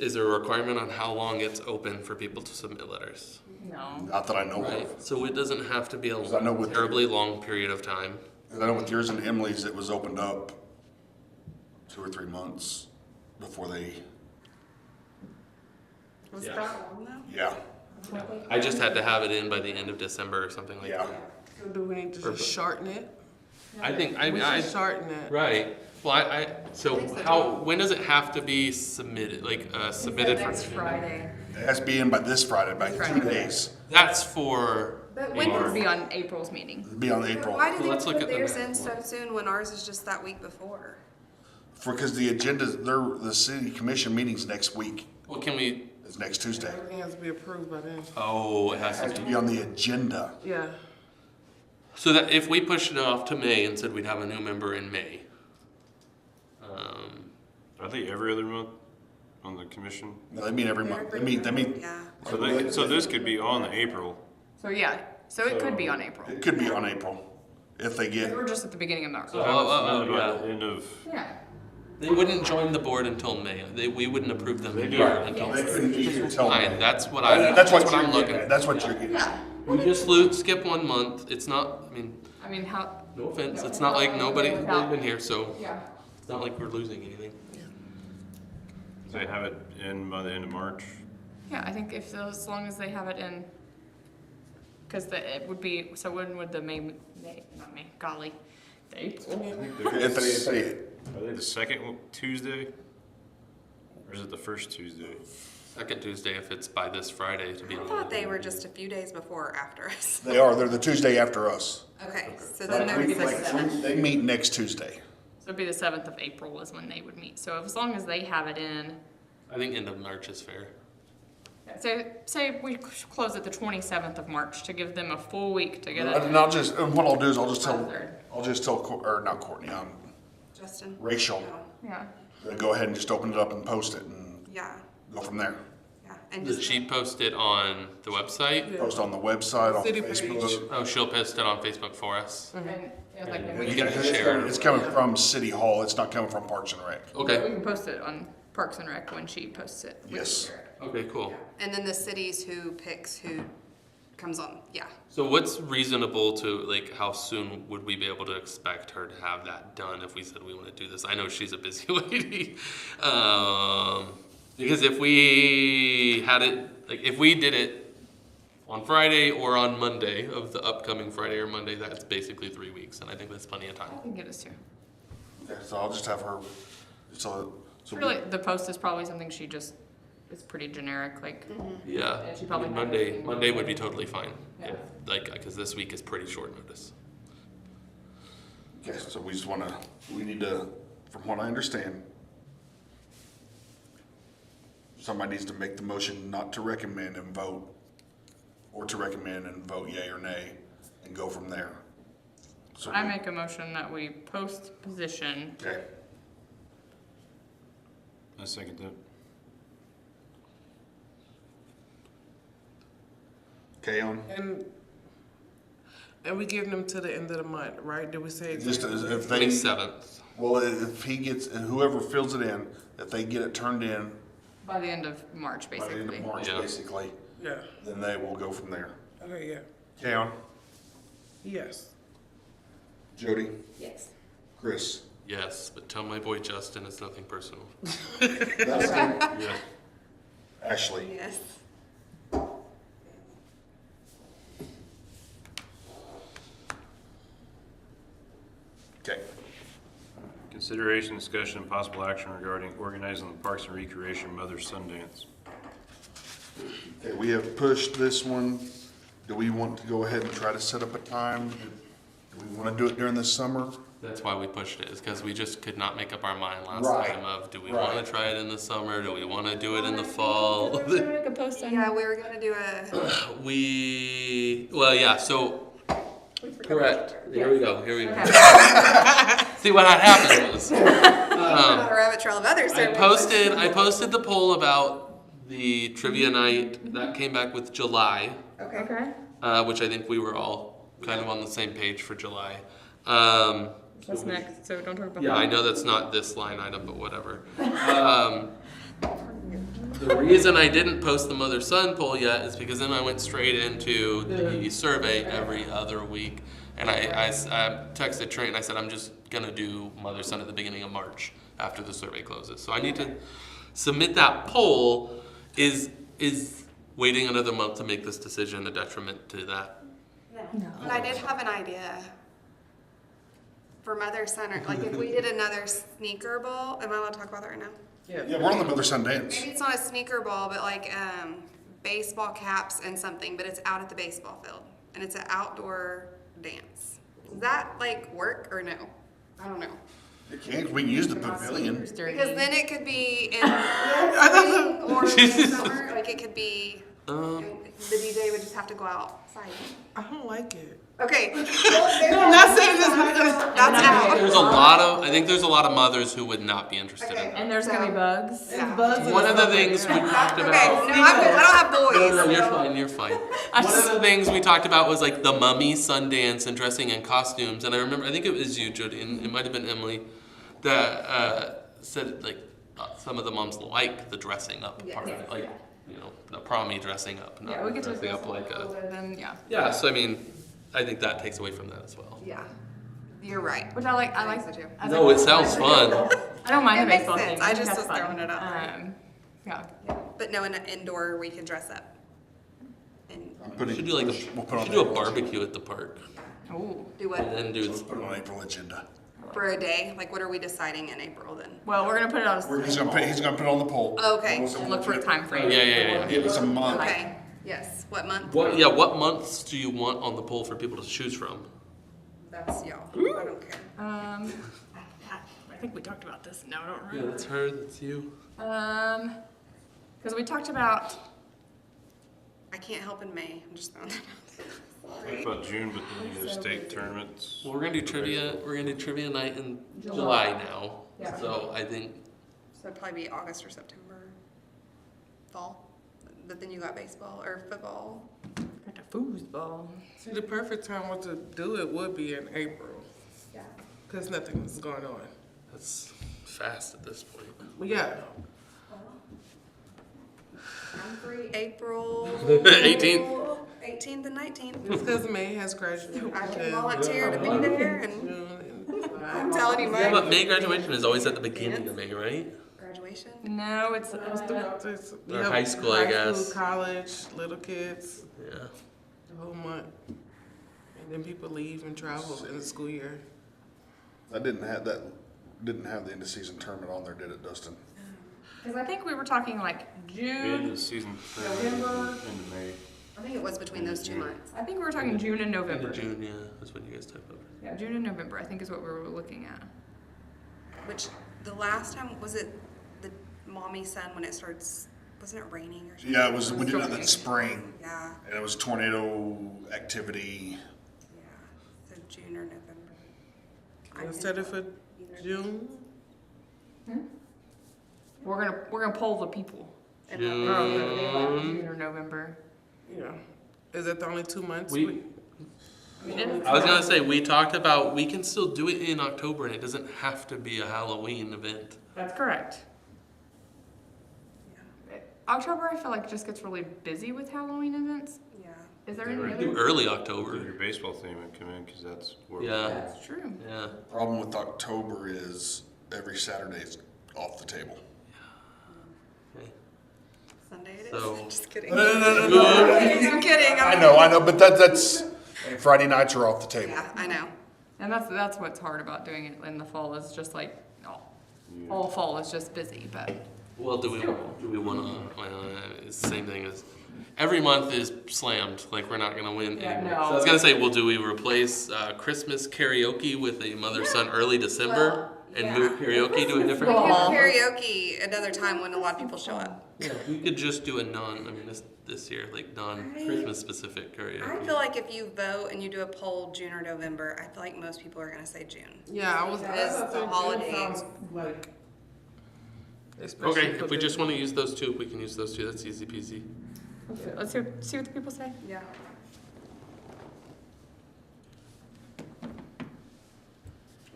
is there a requirement on how long it's open for people to submit letters? No. Not that I know Right? of. So it doesn't have to be a I know with- terribly long period of time. 'Cause I know with yours and Emily's, it was opened up 2 or 3 months before they, Was Yeah. that long though? yeah, I just had to have it in by the end of December or something like yeah. that. So do we need to Perfect. just shorten it? I think, We should shorten it. right. Well, so when does it have to be submitted, submitted for? Next Friday. It has to be in by this Friday, by 2 days. That's for, But It when would does, be on April's meeting. It'll be on April. why did Well, they let's look put at the theirs next in so soon when ours is just that week before? Because the agenda, the city commission meeting's next week. well, can we, It's next Tuesday. Everything has to be approved by then. it has It has to to be. be on the agenda. Yeah. So that if we pushed it off to May and said we'd have a new member in May, I think every other month on the commission. No, they meet every month. They meet, Yeah. So this could be on the April. So yeah, so it could be on April. it could be on April if they get, We're just at the beginning of March. So have it submitted by yeah. the end of. Yeah. They wouldn't join the board until May. We wouldn't approve them They do. here until they May. couldn't be here till Fine, May. that's what That's what I'm you're looking getting at. at. That's what you're getting at. We just skip 1 month. It's not, I mean, how, no offense, it's not like nobody's been here, so yeah. it's not like we're losing anything. They have it in by the end of March. Yeah, I think as long as they have it in, because it would be, so when would the not May, golly, the April. If they, Are they the second Tuesday? Or is it the first Tuesday? Second Tuesday if it's by this Friday to be I on. thought they were just a few days before or after us. They are, they're the Tuesday after us. Okay, so Then then it would be there's, the They meet next Tuesday. So it'd be the 7th of April is when they would meet. So as long as they have it in, I think end of March is fair. so say we close it the 27th of March to give them a full week to get it. And I'll just, and what I'll do is I'll just tell, or not Courtney, Justin. Rachel, Yeah. to go ahead and just open it up and post it and Yeah, go from there. yeah, and Does just, she post it on the website? Post on the website, on City page. Facebook. Oh, she'll post it on Facebook for us. And like We we can can, share it. It's coming from City Hall, it's not coming from Parks and Rec. we Okay. can post it on Parks and Rec when she posts it. Yes. Okay, cool. and then the cities who picks who comes on, yeah. So what's reasonable to, like, how soon would we be able to expect her to have that done if we said we want to do this? I know she's a busy lady. Because if we had it, like, if we did it on Friday or on Monday of the upcoming Friday or Monday, that's basically 3 weeks, and I think that's plenty of time. I can get us to. Okay, so I'll just have her, so Really, the post is probably something she just, it's pretty generic, like, Yeah, And she probably I mean, had Monday everything Monday would be done. totally fine. Yeah. Like, because this week is pretty short notice. okay, so we just wanna, we need to, from what I understand, somebody needs to make the motion not to recommend and vote, or to recommend and vote yea or nay, and go from there. So I make a motion that we post position. Okay, I second that. okay, on, And we give them to the end of the month, right? Did we say? just as if they, 27th. well, if he gets, whoever fills it in, if they get it turned in By the end of March, by the end basically. of March, Yeah. basically, Yeah. then they will go from there. Okay, yeah. Okay, on, Yes. Jody, Yes. Chris. Yes, but tell my boy Justin it's nothing personal. That's good. Yeah. Ashley. Yes. Okay. Consideration, discussion, and possible action regarding organizing the Parks and Recreation Mother's Sundance. Okay, we have pushed this one. Do we want to go ahead and try to set up a time? Do we want to do it during the summer? That's why we pushed it, is because we just could not make up our mind last Right. time of, do we Right. want to try it in the summer? Do we want to do it in the fall? Make a post on. Yeah, we were gonna do a, Well, yeah, so, correct. Here we go, here we go. Okay. See, what had happened was, a rabbit trail of others. I posted the poll about the trivia night. That came back with July, Okay. which I think we were all kind of on the same page for July. That's next, so don't talk about Yeah, that. I know that's not this line item, but whatever. The reason I didn't post the mother-son poll yet is because then I went straight into the survey every other week. And I texted Trent and I said, I'm just gonna do mother-son at the beginning of March after the survey closes. So I need to submit that poll. Is waiting another month to make this decision a detriment to that? But I did have an idea for Mother's Center, like if we did another sneaker bowl, am I allowed to talk about that right now? Yeah, we're on the Mother Son Dance. Maybe it's not a sneaker bowl, but like baseball caps and something, but it's out at the baseball field and it's an outdoor dance. Does that like work or no? I don't know. It can't, we can use the pavilion. Because then it could be in spring or in summer, like it could be, the DJ would just have to go outside. I don't like it. Okay. I'm not saying it's not gonna. That's out. I think there's a lot of mothers who would not be interested in Okay. that. And there's gonna be bugs. Yeah. Bugs One of the things we talked Okay, no, about. I'm good. I don't have boys. No, you're fine, you're fine. One of the things we talked about was like the mummy Sundance and dressing in costumes. And I remember, I think it was you, Jody, and it might have been Emily, that said like some of the moms like the dressing up part of it. Like, you know, the promi dressing up, Yeah, not we get to dressing up like a. Then, yeah. Yeah, so I mean, I think that takes away from that as well. Yeah, you're right. Which I like so too. I No, like- it sounds fun. I don't mind It the makes baseball sense. thing. I think just that's was fun. throwing it out there. Yeah. But no, in an indoor we can dress up. And I'm We putting, should do like we'll we put on should do a the- barbecue at the park Ooh. do what? and then do Let's put it on April agenda. For a day? Like, what are we deciding in April then? Well, we're gonna put it on He's gonna put it on the poll. Okay. We'll look for a time frame. Yeah. Give us a month. Okay, yes. What month? What months do you want on the poll for people to choose from? That's y'all. I don't care. I think we talked about this. No, I don't Yeah, remember. that's her, that's you. Because we talked about, I can't help in May. I'm just throwing that out. What Sorry. about June, but then you have state tournaments? Well, we're gonna do trivia night in July now. Yeah. So I think, So it'd probably be August or September. Fall. But then you got baseball or football. got the foosball. See, the perfect time to do it would be in April, Yeah. because nothing is going on. that's fast at this point. Yeah, I'm free April 18th. 18th and 19th. it's because May has graduation. I can volunteer to be there and June and I'm telling you, Yeah, Mike. but May graduation is always at the beginning of May, right? Graduation? No, it's Or high school, I guess. College, little kids, Yeah. the whole month. And then people leave and travel in the school year. That didn't have the end of season tournament on there, did it, Dustin? because I think we were talking like End June. of season, November. end of May. I think it was between those 2 months. I think we were talking June and End November. of June, yeah, that's when you guys type up. Yeah, June and November. I think is what we were looking at. Which the last time, was it the mommy son when it starts, wasn't it raining or something? Yeah, it was. We did it in the spring, Yeah, and it was tornado activity. yeah. So June or November. I Instead of for either. June, We're gonna poll the people. And then- June or November. yeah. Is that the only 2 months? I was gonna say, we talked about, we can still do it in October and it doesn't have to be a Halloween event. That's correct. October, I feel like just gets really busy with Halloween events. Yeah. Is there Yeah, any right. other? Do early Your October. baseball team would come in, because that's where. Yeah. That's true. Yeah. Problem with October is every Saturday is off the table. Okay. Sunday it is. So- Just kidding. No. I'm kidding. I know, but that's Friday nights are off the table. Yeah, I know. And that's what's hard about doing it in the fall is just like all fall is just busy, but Well, do we wanna, it's the same thing as, every month is slammed, like we're not gonna win Yeah, anymore. no. So I was gonna say, well, do we replace, Christmas karaoke with a mother-son early December? And move karaoke to a different? We can have karaoke another time when a lot of people show up. Yeah, we could just do this year, like non-Christmas specific karaoke. I feel like if you vote and you do a poll June or November, I feel like most people are gonna say June. Yeah, I was. It is the holidays. Sounds like. especially Okay, for if we the- just wanna use those two, we can use those two, that's easy peasy. let's see what the people say. Yeah.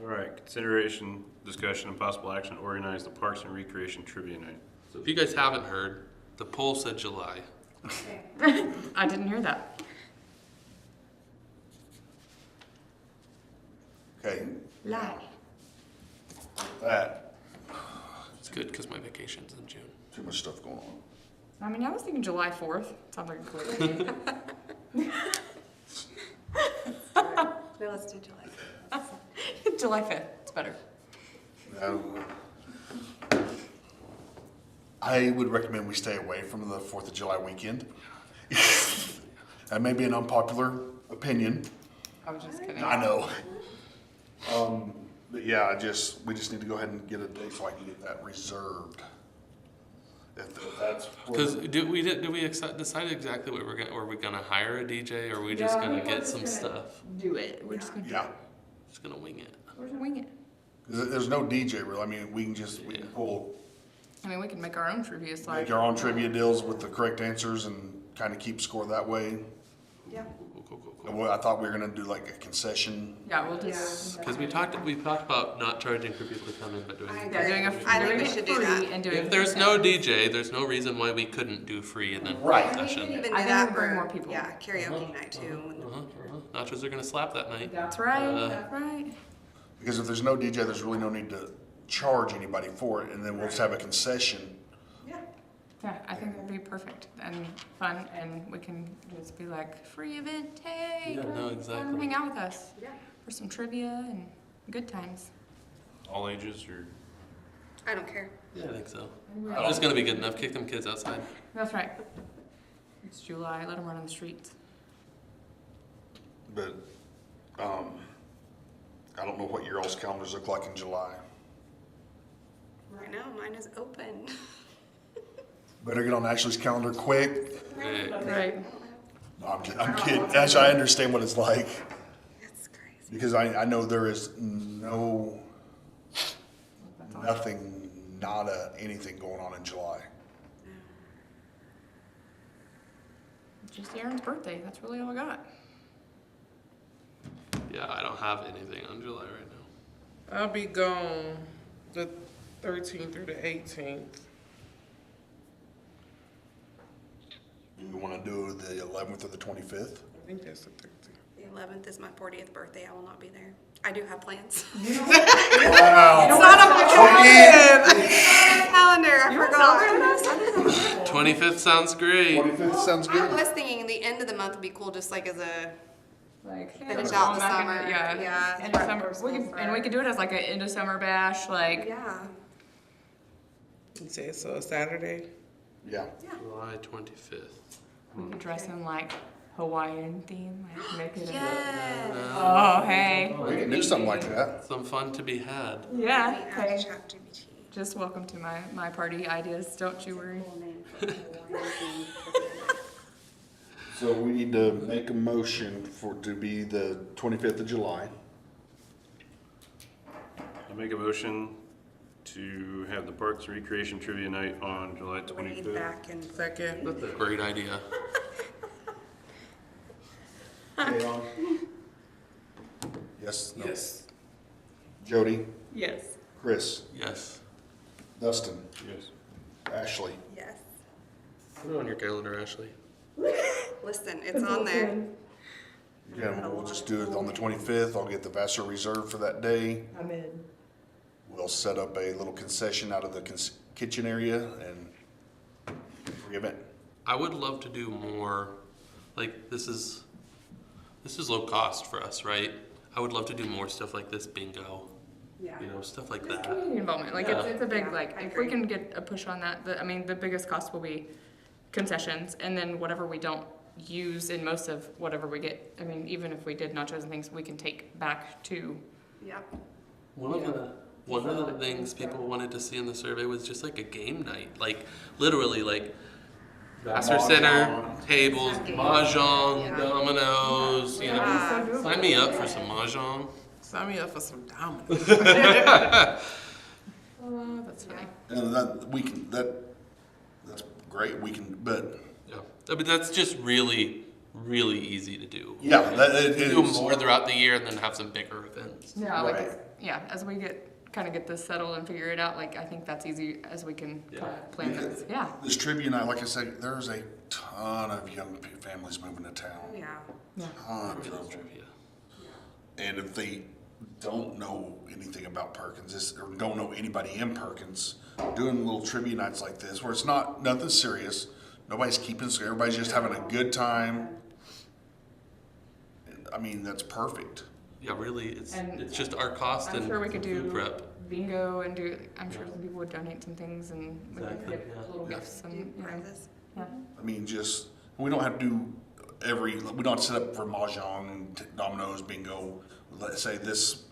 All right, consideration, discussion, and possible action to organize the Parks and Recreation Trivia Night. So if you guys haven't heard, the poll said July. I didn't hear that. Okay, Lie. that It's good, cause my vacation's in June. too much stuff going on. I mean, I was thinking July 4th. Sounds like a great day. No, let's do July. July 5th. It's better. I would recommend we stay away from the 4th of July weekend. That may be an unpopular opinion. I was just kidding. I know. But yeah, we just need to go ahead and get a date so I can get that reserved. If that's. Cause did we decide exactly what were we gonna hire a DJ or are we just gonna get some stuff? Do it. We're just gonna Yeah, Just gonna wing it. we're gonna wing it. 'cause there's no DJ really. I mean, we can pull, I mean, we can make our own trivia slide. make our own trivia deals with the correct answers and kind of keep score that way. Yeah. Cool. And I thought we were gonna do like a concession. Yeah, we'll do. Cause we've talked about not charging for people to come in, but doing. I Yeah, doing a I think doing we it should do free that. and doing. If there's no DJ, there's no reason why we couldn't do free and then Right. We can session. even do I think that we'll bring for, more people. yeah, karaoke night too. Nachos are gonna slap that night. That's right. That's right. Because if there's no DJ, there's really no need to charge anybody for it, and then we'll just have a concession. Yeah. Yeah, I think that'd be perfect and fun, and we can just be like free event. Hey, Yeah, no, come exactly. hang out with us Yeah. for some trivia and good times. All ages or? I don't care. Yeah, I think so. I'm just gonna be good enough. Kick them kids outside. That's right. It's July. Let them run on the streets. But, I don't know what your all's calendars look like in July. Right now, mine is open. Better get on Ashley's calendar quick. Hey, Right. No, I'm kidding. Actually, I understand what it's like It's crazy. because I know there is nothing, nada, anything going on in July. Just Aaron's birthday. That's really all I got. yeah, I don't have anything on July right now. I'll be gone the 13th through the 18th. Do you want to do the 11th or the 25th? I think that's the 13th. The 11th is my 40th birthday. I will not be there. I do have plans. Wow. It's not on my calendar. I forgot. 25th sounds great. 25th sounds I good. was thinking the end of the month would be cool, just like as a Like finish we're out going the back summer. into- yeah. Yeah. End of summer. We could do it as like an end of summer bash. Like Yeah. You said so, Saturday? Yeah. July 25th. we could dress in like Hawaiian theme. Like make it. Yes. Oh hey. We can do something like that. Some fun to be had. Yeah. Add Hey. ChatGPT. Just welcome to my party ideas. Don't you worry. So we need to make a motion to be the 25th of July. I make a motion to have the Parks and Recreation Trivia Night on July Way 25th. back and Second. That's a great idea. Yes? No? Yes. Jody? Yes. Chris? Yes. Dustin? Yes. Ashley? yes. Put it on your calendar, Ashley. Listen, it's on there. Yeah, we'll just do it on the 25th. I'll get the Vassar Reserve for that day. I'm in. We'll set up a little concession out of the kitchen area and free event. I would love to do more. Like this is low cost for us, right? I would love to do more stuff like this, bingo. Yeah. You know, stuff like Just that. community involvement. Like Yeah. it's a big Yeah, like I if we agree. can get a push on that. I mean the biggest cost will be concessions, and then whatever we don't use in most of whatever we get. I mean even if we did nachos and things, we can take back to. Yep. One of the things people wanted to see in the survey was just like a game night, like literally like Vassar Center, tables, mahjong, Yeah. dominoes. You know, Yeah. sign me up for some mahjong. Sign me up for some dominoes. Oh, that's funny. And that's great. We can, but Yeah, but that's just really easy to do. yeah, it Do is. more throughout the year and then have some bigger events. Yeah, like Right. it's, yeah. As we kind of get this settled and figure it out, like I think that's easy as we can kind of plan this. Yeah. This trivia night, like I said, there's a ton of young families moving to town. Yeah. Tons of them. Trivia. And if they don't know anything about Perkins or don't know anybody in Perkins, doing little trivia nights like this where it's nothing serious, nobody's keeping, so everybody's just having a good time. I mean, that's perfect. Yeah, really, And it's just our cost I'm and sure we could food do prep. bingo and do. I'm sure some people would donate some things and we could Exactly, get yeah. little gifts and Do you know. prizes. Yeah. I mean, just, we don't have to do we don't have to set up for mahjong, dominoes, bingo. Let's say this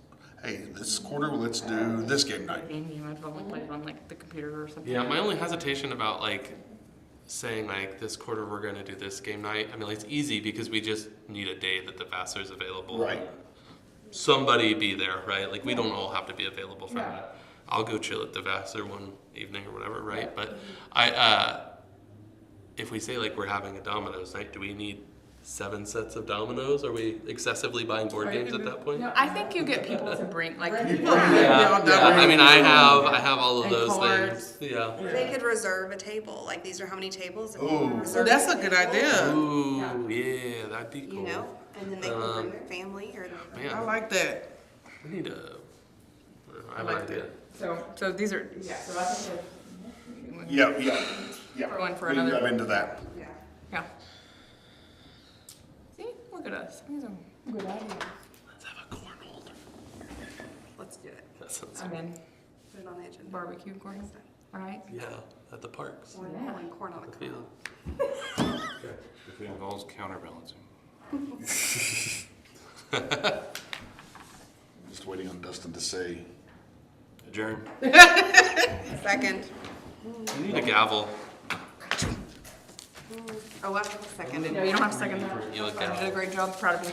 quarter, let's do this game night. Game you might want to play it on like the computer or something. Yeah, my only hesitation about like saying like this quarter we're gonna do this game night. I mean, like, it's easy because we just need a day that the Vassar's available. Right. Somebody be there, right? Like we don't all have to be available for Yeah. that. I'll go chill at the Vassar one evening or whatever, right? But if we say like we're having a Domino's night, do we need 7 sets of dominoes? Are we excessively buying board games at that point? No, I think you get people to bring like Yeah, I mean, I have all of And those cards. things. Yeah. They could reserve a table. Like these are how many tables. and Ooh. reserve That's a table, good idea. Ooh, yeah, that'd be cool. You know, and then they can bring their family or their. Man, I like that. we need a. I have I an like idea. so these are so I think Yeah. For one for We can another. dive into that. Yeah. yeah. See, look at us. These are good ideas. Let's have a cornhole. Let's do it. sounds I'm in Put it on the agenda. barbecue corn, right? yeah, at the parks. Pulling corn on a The cob. field. If it involves counterbalancing. Just waiting on Dustin to say. Adjourn. Second. You need a gavel. Oh, I seconded. No, you don't have to second that. You look You did a great job, proud of you.